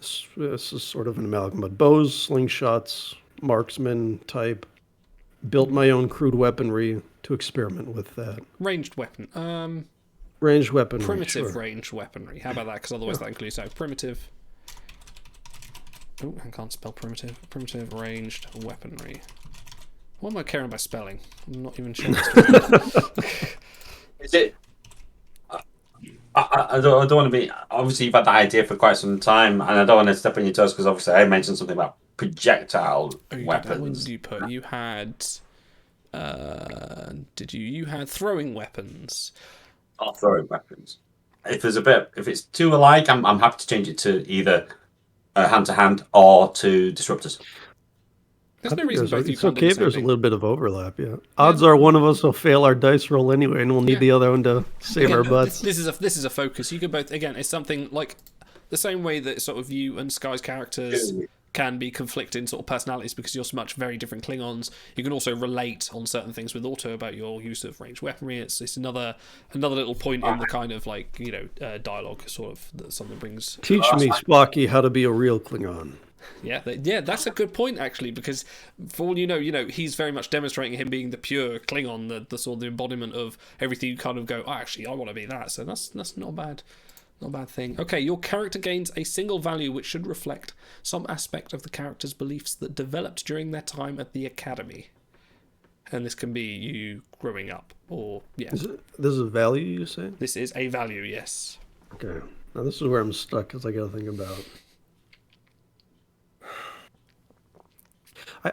this is sort of an amalgam, but bows, slingshots, marksman type. Built my own crude weaponry to experiment with that. Ranged weapon. Ranged weaponry. Primitive sure. ranged weaponry. How about that? Because otherwise that includes primitive. Oh, I can't spell primitive. Primitive ranged weaponry. What am I caring about spelling? I'm not even sure. Is it? I don't want to be. Obviously, you've had that idea for quite some time, and I don't want to step on your toes because obviously I mentioned something about projectile What did weapons. you put? You had. Did you? You had throwing weapons. Or throwing weapons. If it's too alike, I'm happy to change it to either hand to hand or to disruptors. There's no reason both you it's can't do okay the if same there's a thing. little bit of overlap. Yeah. Odds are one of us will fail our dice roll anyway, and we'll need the other one to save Again, our butts. this is a focus. You can both, again, it's something like the same way that sort of you and Sky's characters can be conflicting sort of personalities because you're so much very different Klingons. You can also relate on certain things with Otto about your use of ranged weaponry. It's another little point in the kind of like dialogue sort of that something brings. Teach me, Spocky, how to be a real Klingon. Yeah, that's a good point actually, because for all you know, he's very much demonstrating him being the pure Klingon, the sort of the embodiment of everything. You kind of go, oh, actually, I want to be that. So that's not bad. Not a bad thing. Okay, your character gains a single value which should reflect some aspect of the character's beliefs that developed during their time at the academy. And this can be you growing up, or yeah. This is a value, you say? This is a value, yes. Okay. Now this is where I'm stuck because I got to think about.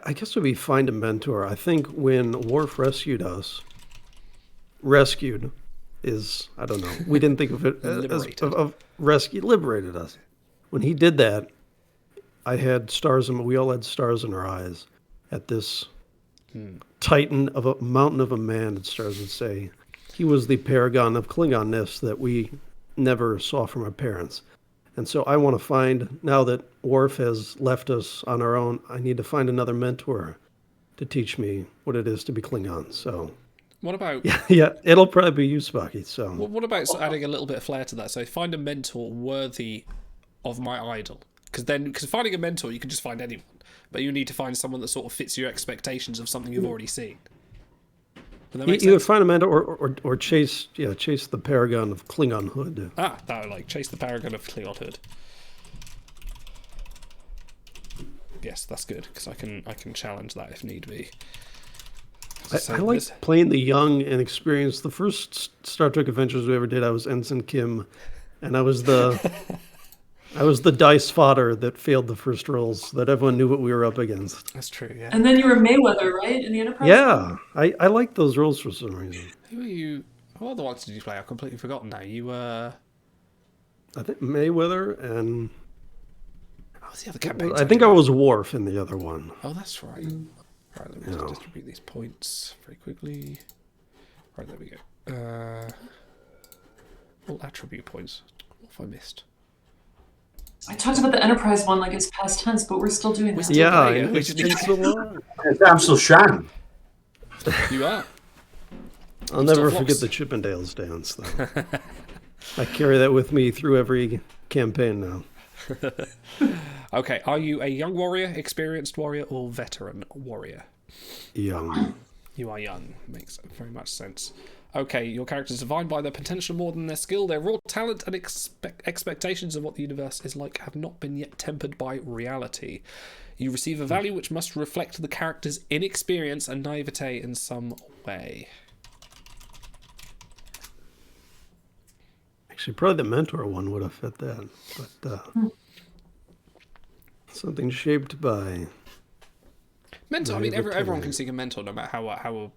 I guess it would be find a mentor. I think when Worf rescued is, I don't know. We didn't think of it as liberated us. When he did that, I had stars we all had stars in our eyes at this titan of a mountain of a man, as stars would say. He was the paragon of Klingonness that we never saw from our parents. And so I want to find, now that Worf has left us on our own, I need to find another mentor to teach me what it is to be Klingon. So what about yeah, it'll probably be you, Spocky. So what about adding a little bit of flair to that? So find a mentor worthy of my idol. Because finding a mentor, you can just find anyone, but you need to find someone that sort of fits your expectations of something you've already seen. Either find a mentor or chase the paragon of Klingon hood. Chase the paragon of Klingon hood. Yes, that's good because I can challenge that if need be. I like playing the young and experienced. The first Star Trek Adventures we ever did, I was Ensign Kim, and I was the dice fodder that failed the first rolls, so that everyone knew what we were up against. That's true, yeah. And then you were Mayweather, right, in the Enterprise? Yeah, I like those roles for some reason. Who are you? What other ones did you play? I've completely forgotten now. You were... I think Mayweather and... What was the other campaign? I think I was Worf in the other one. Oh, that's right. Right, let me just distribute these points very quickly. Right, there we go. All attribute points. What have I missed? I talked about the Enterprise one like it's past tense, but we're still doing that. Yeah, it's been so long. I'm still Shan. You are. I'll never forget the Chippendales dance, though. I carry that with me through every campaign now. Okay, are you a young warrior, experienced warrior, or veteran warrior? Young. You are young. Makes very much sense. Okay, your characters are defined by their potential more than their skill. Their raw talent and expectations of what the universe is like have not been yet tempered by reality. You receive a value which must reflect the character's inexperience and naivete in some way. Actually, probably the mentor one would have fit that. But something shaped by... Mentor, I mean, everyone can seek a mentor no matter how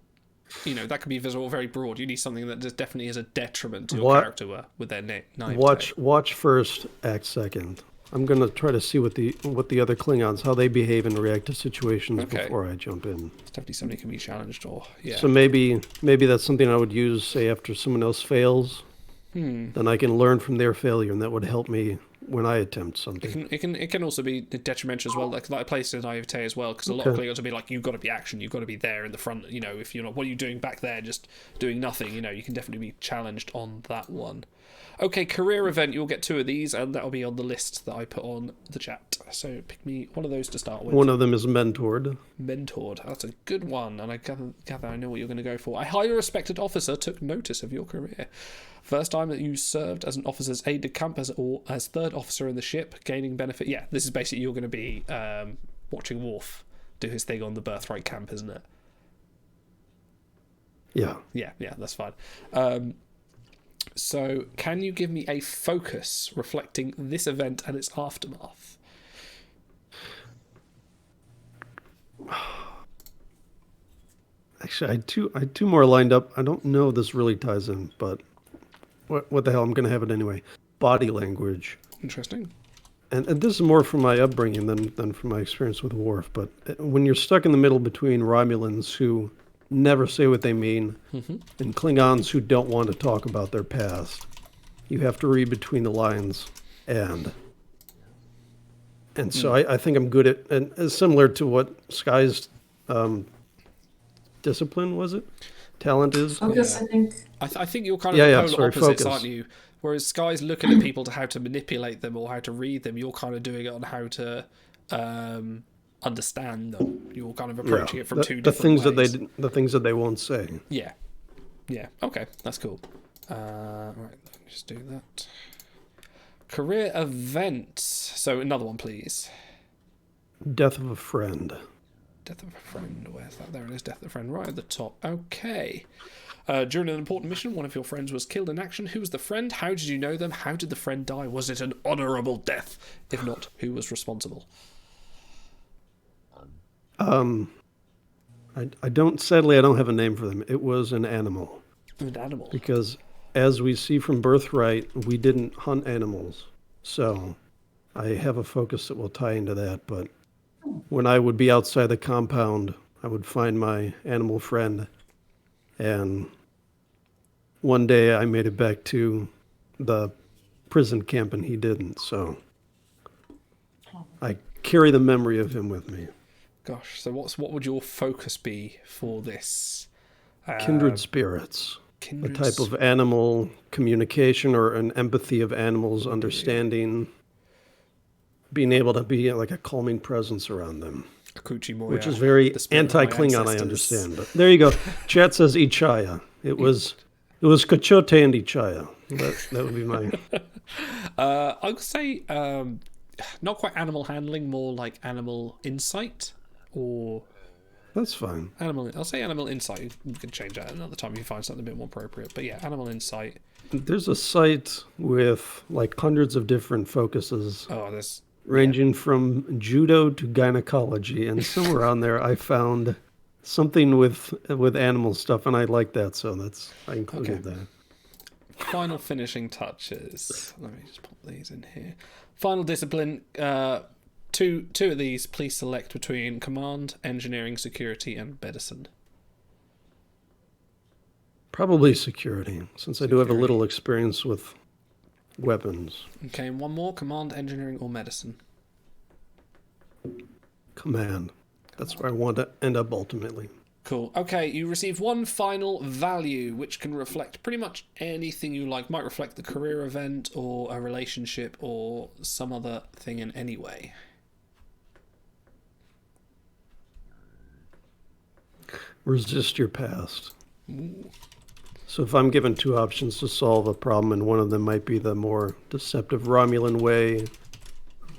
that can be visual, very broad. You need something that just definitely is a detriment to your character with their naivete. Watch first, act second. I'm going to try to see what the other Klingons, how they behave and react to situations before I jump in. It's definitely something that can be challenged, or yeah. So maybe that's something I would use, say, after someone else fails. Then I can learn from their failure, and that would help me when I attempt something. It can also be detrimental as well, like a place in naivete as well, because a lot of Klingons will be like, you've got to be action, you've got to be there in the front. If you're not, what are you doing back there, just doing nothing? You can definitely be challenged on that one. Okay, career event. You'll get 2 of these, and that'll be on the list that I put on the chat. So pick me one of those to start with. One of them is mentored. Mentored. That's a good one, and I gather I know what you're going to go for. A highly respected officer took notice of your career. First time that you served as an officer's aide-de-camp or as third officer in the ship, gaining benefit. Yeah, this is basically you're going to be watching Worf do his thing on the Birthright camp, isn't it? Yeah. Yeah, that's fine. So, can you give me a focus reflecting this event and its aftermath? Actually, I had two more lined up. I don't know if this really ties in, but what the hell? I'm going to have it anyway. Body language. Interesting. And this is more from my upbringing than from my experience with Worf. But when you're stuck in the middle between Romulans who never say what they mean and Klingons who don't want to talk about their past, you have to read between the lines. And so I think I'm good at, and it's similar to what Sky's discipline, was it? Talent is? Focus, Yeah. I think. I think you're kind of the polar opposites, focus. aren't you? Whereas Sky's looking at people to how to manipulate them or how to read them, you're kind of doing it on how to understand them. You're kind of approaching it from two different ways. The things that they won't say. Yeah. Okay, that's cool. Right, let me just do that. Career events. So another one, please. Death of a friend. Death of a friend. Where's that? There it is. Death of a friend, right at the top. Okay. During an important mission, one of your friends was killed in action. Who was the friend? How did you know them? How did the friend die? Was it an honourable death? If not, who was responsible? I don't. Sadly, I don't have a name for them. It was an animal. An animal. Because, as we see from Birthright, we didn't hunt animals. So, I have a focus that will tie into that. But when I would be outside the compound, I would find my animal friend, and one day I made it back to the prison camp and he didn't. So, I carry the memory of him with me. Gosh, so what would your focus be for this? Kindred spirits. Kindred A type of animal communication or an empathy of animals, understanding, being able to be like a calming presence around them. Akuchi Moya, Which is very the spirit of my anti-Klingon, I ancestors. understand. But there you go. Chat says Ichaya. It was Cochote and Ichaya. That would be my... I would say not quite animal handling, more like animal insight or... That's fine. I'll say animal insight. You can change that another time if you find something a bit more appropriate. But yeah, animal insight. There's a site with like hundreds of different focuses. Oh, there's... Ranging from judo to gynecology. And somewhere on there I found something with animal stuff, and I like that, so I included that. Final finishing touches. Let me just pop these in here. Final discipline. Two of these, please select between command, engineering, security, and medicine. Probably security, since I do have a little experience with weapons. Okay, and one more, command, engineering, or medicine. Command. That's where I want to end up ultimately. Cool. Okay, you receive one final value, which can reflect pretty much anything you like. Might reflect the career event, or a relationship, or some other thing in any way. Resist your past. Ooh. So if I'm given two options to solve a problem, and one of them might be the more deceptive Romulan way,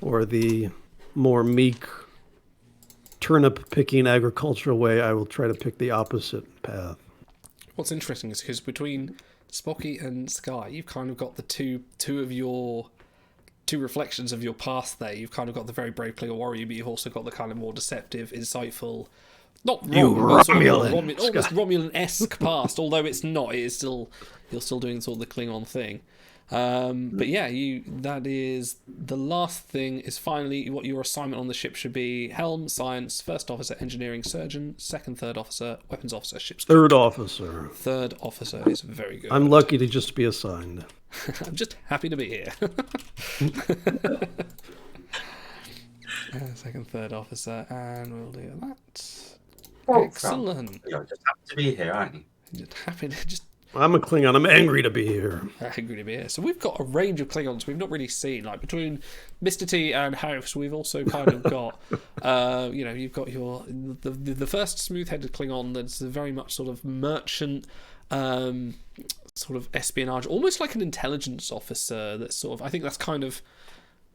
or the more meek turnip-picking agricultural way, I will try to pick the opposite path. What's interesting is because between Spocky and Sky, you've kind of got the two reflections of your past there. You've kind of got the very brave Klingon warrior, but you've also got the kind of more deceptive, insightful, not wrong, but sort of almost Romulan-esque past, although it's not. It is still, you're still doing sort of the Klingon thing. But yeah, that is the last thing. Is finally what your assignment on the ship should be: helm, science, first officer, engineering, surgeon, second, third officer, weapons officer, ship's crew. Third officer. Third officer is very good. I'm lucky to just be assigned. I'm just happy to be here. Second, third officer, and we'll do that. Excellent. You're just happy to be here, aren't you? Just happy to just. I'm a Klingon. I'm angry to be here. Angry to be here. So we've got a range of Klingons we've not really seen. Like between Mr. T and House, we've also kind of got, you've got the first smooth-headed Klingon that's very much sort of merchant, sort of espionage, almost like an intelligence officer. That's sort of, I think that's kind of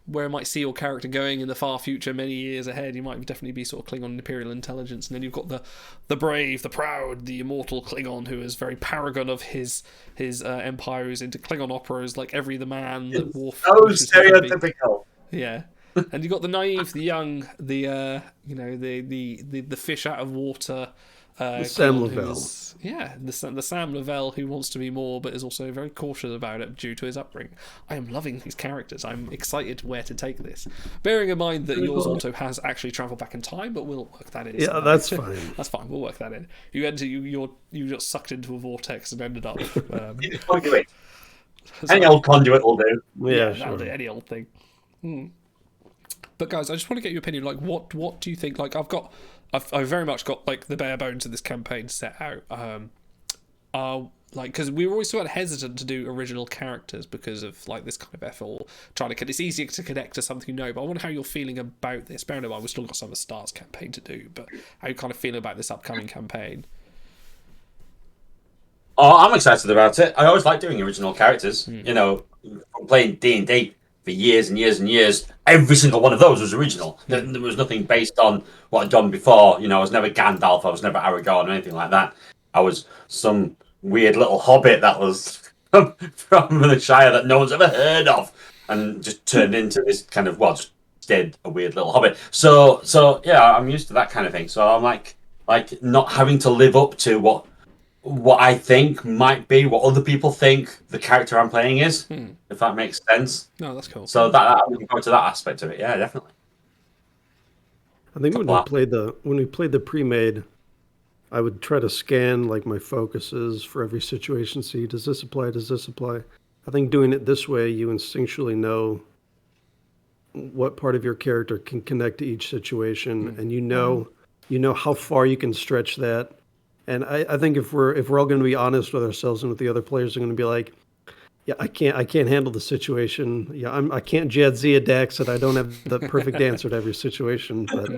where I might see your character going in the far future, many years ahead. You might definitely be sort of Klingon Imperial intelligence, and then you've got the brave, the proud, the immortal Klingon who is very paragon of his empire, who's into Klingon operas like Every the Man, the Worf. So stereotypical. Yeah. And you've got the naive, the young, the the fish out of water. Sam Klingon Lavelle. The Sam Lavelle who wants to be more, but is also very cautious about it due to his upbringing. I am loving these characters. I'm excited where to take this. Bearing in mind that yours also has actually travelled back in time, but we'll work that in. Yeah, that's fine. That's fine. We'll work that in. You got sucked into a vortex and ended up. Conduit. Any old conduit will do. Yeah, that'll do, any old thing. But guys, I just want to get your opinion. Like, what do you think? Like, I've very much got like the bare bones of this campaign set out. Like, because we were always sort of hesitant to do original characters because of like this kind of effort, or trying to. It's easier to connect to something you know. But I wonder how you're feeling about this. Bearing in mind we've still got some of the Stars campaign to do, but how you kind of feeling about this upcoming campaign? Oh, I'm excited about it. I always like doing original characters. You know, from playing D&D for years and years and years, every single one of those was original. There was nothing based on what I'd done before. You know, I was never Gandalf, I was never Aragorn or anything like that. I was some weird little hobbit that was from the Shire that no one's ever heard of, and just turned into this kind of, just stayed a weird little hobbit. So yeah, I'm used to that kind of thing. So I'm like not having to live up to what I think might be what other people think the character I'm playing is, if that makes sense. No, that's cool. So that I'm looking forward to that aspect of it. Yeah, definitely. I think when we played the pre-made, I would try to scan like my focuses for every situation. See, does this apply? Does this apply? I think doing it this way, you instinctually know what part of your character can connect to each situation, and you know how far you can stretch that. And I think if we're all going to be honest with ourselves and with the other players, are going to be like, yeah, I can't handle the situation. Yeah, I can't Jadzia Dax that I don't have the perfect answer to every situation. But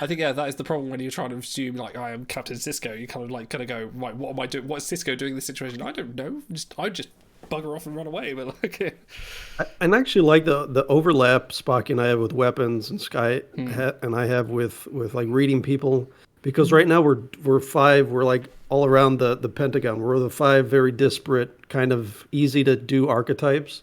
I think that is the problem when you're trying to assume like I am Captain Sisko. You kind of go, right, what am I doing? What's Sisko doing in this situation? I don't know. I just bugger off and run away. But like, and actually like the overlap Spocky and I have with weapons, and Sky and I have with like reading people. Because right now we're five, we're like all around the Pentagon. We're the five very disparate, kind of easy to do archetypes.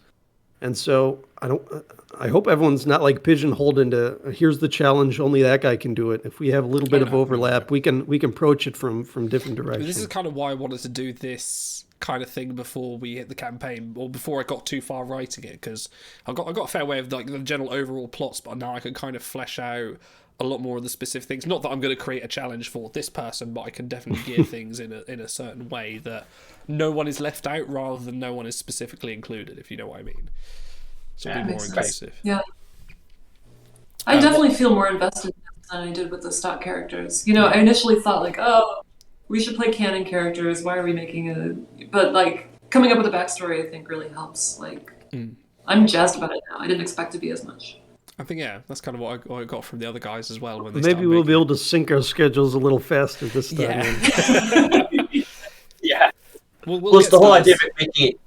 And so I hope everyone's not like pigeonholed into here's the challenge, only that guy can do it. If we have a little bit of overlap, we can approach it from different directions. This is kind of why I wanted to do this kind of thing before we hit the campaign, or before I got too far writing it, because I got a fair way of like the general overall plots, but now I can kind of flesh out a lot more of the specific things. Not that I'm going to create a challenge for this person, but I can definitely gear things in a certain way that no one is left out, rather than no one is specifically included, if you know what I mean. So it'll be more inclusive. Yeah. I definitely feel more invested than I did with the stock characters. You know, I initially thought like, oh, we should play canon characters. Why are we making it? But like coming up with a backstory, I think really helps. Like, I'm jazzed about it now. I didn't expect to be as much. I think, that's kind of what I got from the other guys as well. When they maybe we'll be able to sync our schedules a little faster this time. Yeah. Yeah. We'll Plus, get the whole started. idea of making it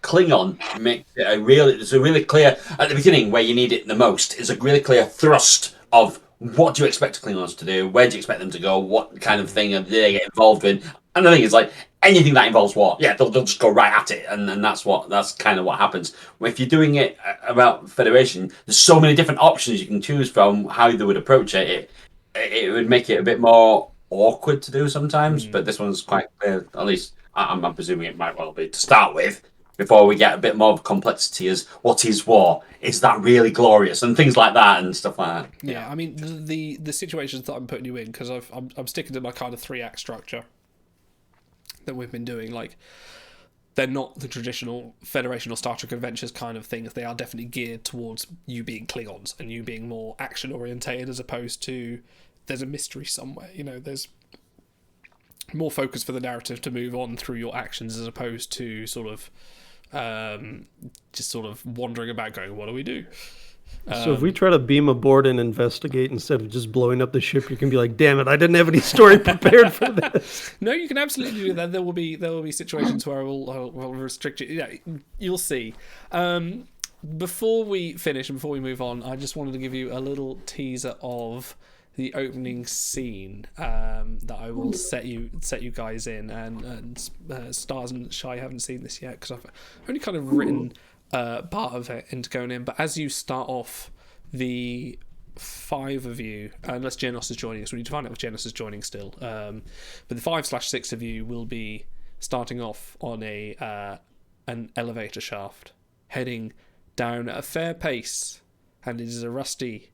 Klingon makes it there's a really clear, at the beginning where you need it the most, is a really clear thrust of what do you expect Klingons to do, where do you expect them to go, what kind of thing do they get involved in. And the thing is, like, anything that involves war, they'll just go right at it, and that's kind of what happens. If you're doing it about Federation, there's so many different options you can choose from how they would approach it. It would make it a bit more awkward to do sometimes, but this one's quite clear. At least I'm presuming it might well be to start with, before we get a bit more of complexity as what is war? Is that really glorious? And things like that and stuff like that. Yeah, I mean the situations that I'm putting you in, because I'm sticking to my kind of 3-act structure that we've been doing. Like, they're not the traditional Federation or Star Trek Adventures kind of things. They are definitely geared towards you being Klingons and you being more action orientated, as opposed to there's a mystery somewhere. You know, there's more focus for the narrative to move on through your actions, as opposed to sort of just sort of wandering about going, what do we do? So if we try to beam aboard and investigate instead of just blowing up the ship, you can be like, damn it, I didn't have any story prepared for this. No, you can absolutely do that. There will be situations where I will restrict you. Yeah, you'll see. before we finish and before we move on, I just wanted to give you a little teaser of the opening scene that I will set you guys in, and Stars and Shy haven't seen this yet because I've only kind of written part of it into going in. But as you start off, the 5 of you, unless Genos is joining us, we need to find out if Genos is joining still. But the 5/6 of you will be starting off on an elevator shaft, heading down at a fair pace, and it is a rusty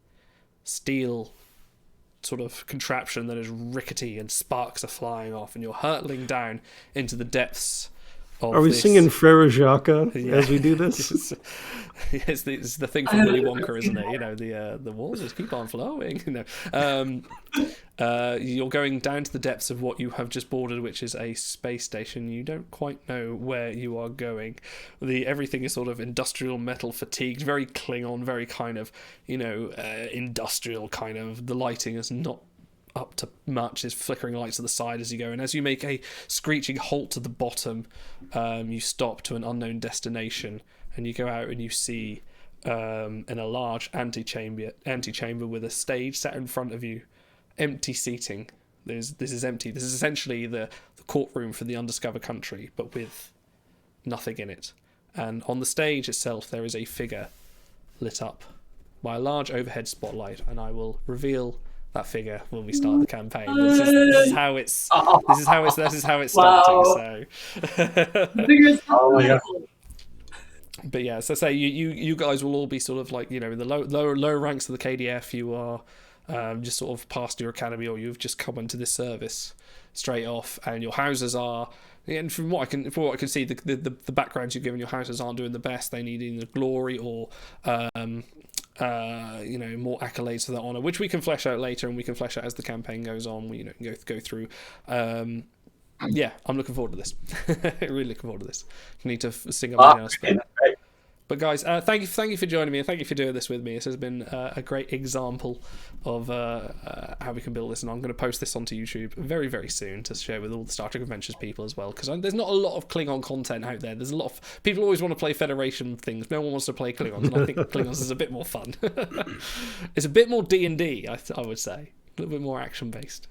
steel sort of contraption that is rickety and sparks are flying off, and you're hurtling down into the depths of Are we this... singing Frere Jacques as we do this? It's the thing from Willy Wonka, isn't it? You know, the walls just keep on flowing. You know, you're going down to the depths of what you have just boarded, which is a space station. You don't quite know where you are going. Everything is sort of industrial metal fatigued, very Klingon, very kind of, you know, industrial kind of. The lighting is not up to much. There's flickering lights to the side as you go, and as you make a screeching halt to the bottom, you stop to an unknown destination, and you go out and you see in a large antechamber with a stage set in front of you, empty seating. This is empty. This is essentially the courtroom for the undiscovered country, but with nothing in it. And on the stage itself, there is a figure lit up by a large overhead spotlight, and I will reveal that figure when we start the campaign. This is how it's starting. Wow. So, Oh my god. but yeah, so say you guys will all be sort of like, you know, in the lower ranks of the KDF. You are just sort of past your academy, or you've just come into this service straight off, and your houses are. And from what I can see, the backgrounds you've given your houses aren't doing the best. They need either glory or you know, more accolades for that honor, which we can flesh out later, and we can flesh out as the campaign goes on. We, you know, go through. Yeah, I'm looking forward to this. Really looking forward to this. I need to sing up my house. But guys, thank you for joining me, and thank you for doing this with me. This has been a great example of how we can build this, and I'm going to post this onto YouTube very, very soon to share with all the Star Trek Adventures people as well, because there's not a lot of Klingon content out there. There's a lot of people always want to play Federation things. No one wants to play Klingons, and I think Klingons is a bit more fun. It's a bit more D&D, I would say, a little bit more action based.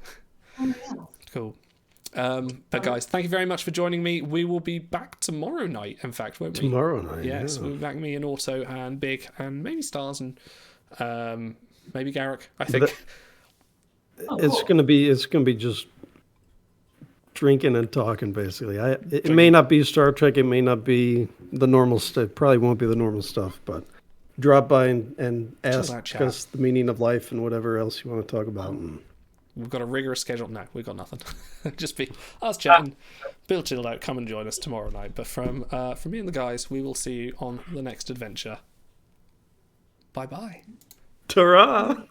Cool. But guys, thank you very much for joining me. We will be back tomorrow night, in fact, won't we? Tomorrow night, yes, yeah. we'll be back, me and Auto and Big and maybe Stars and maybe Garrick, I think. It's gonna be just drinking and talking, basically. It may not be Star Trek, it may not be the normal stuff, probably won't be the normal stuff, but drop by and ask us the meaning of life and whatever else you want to talk about. We've got a rigorous schedule. No, we've got nothing. Just be us chatting. Bill chilled out. Come and join us tomorrow night. But from me and the guys, we will see you on the next adventure. Bye bye. Ta-ra!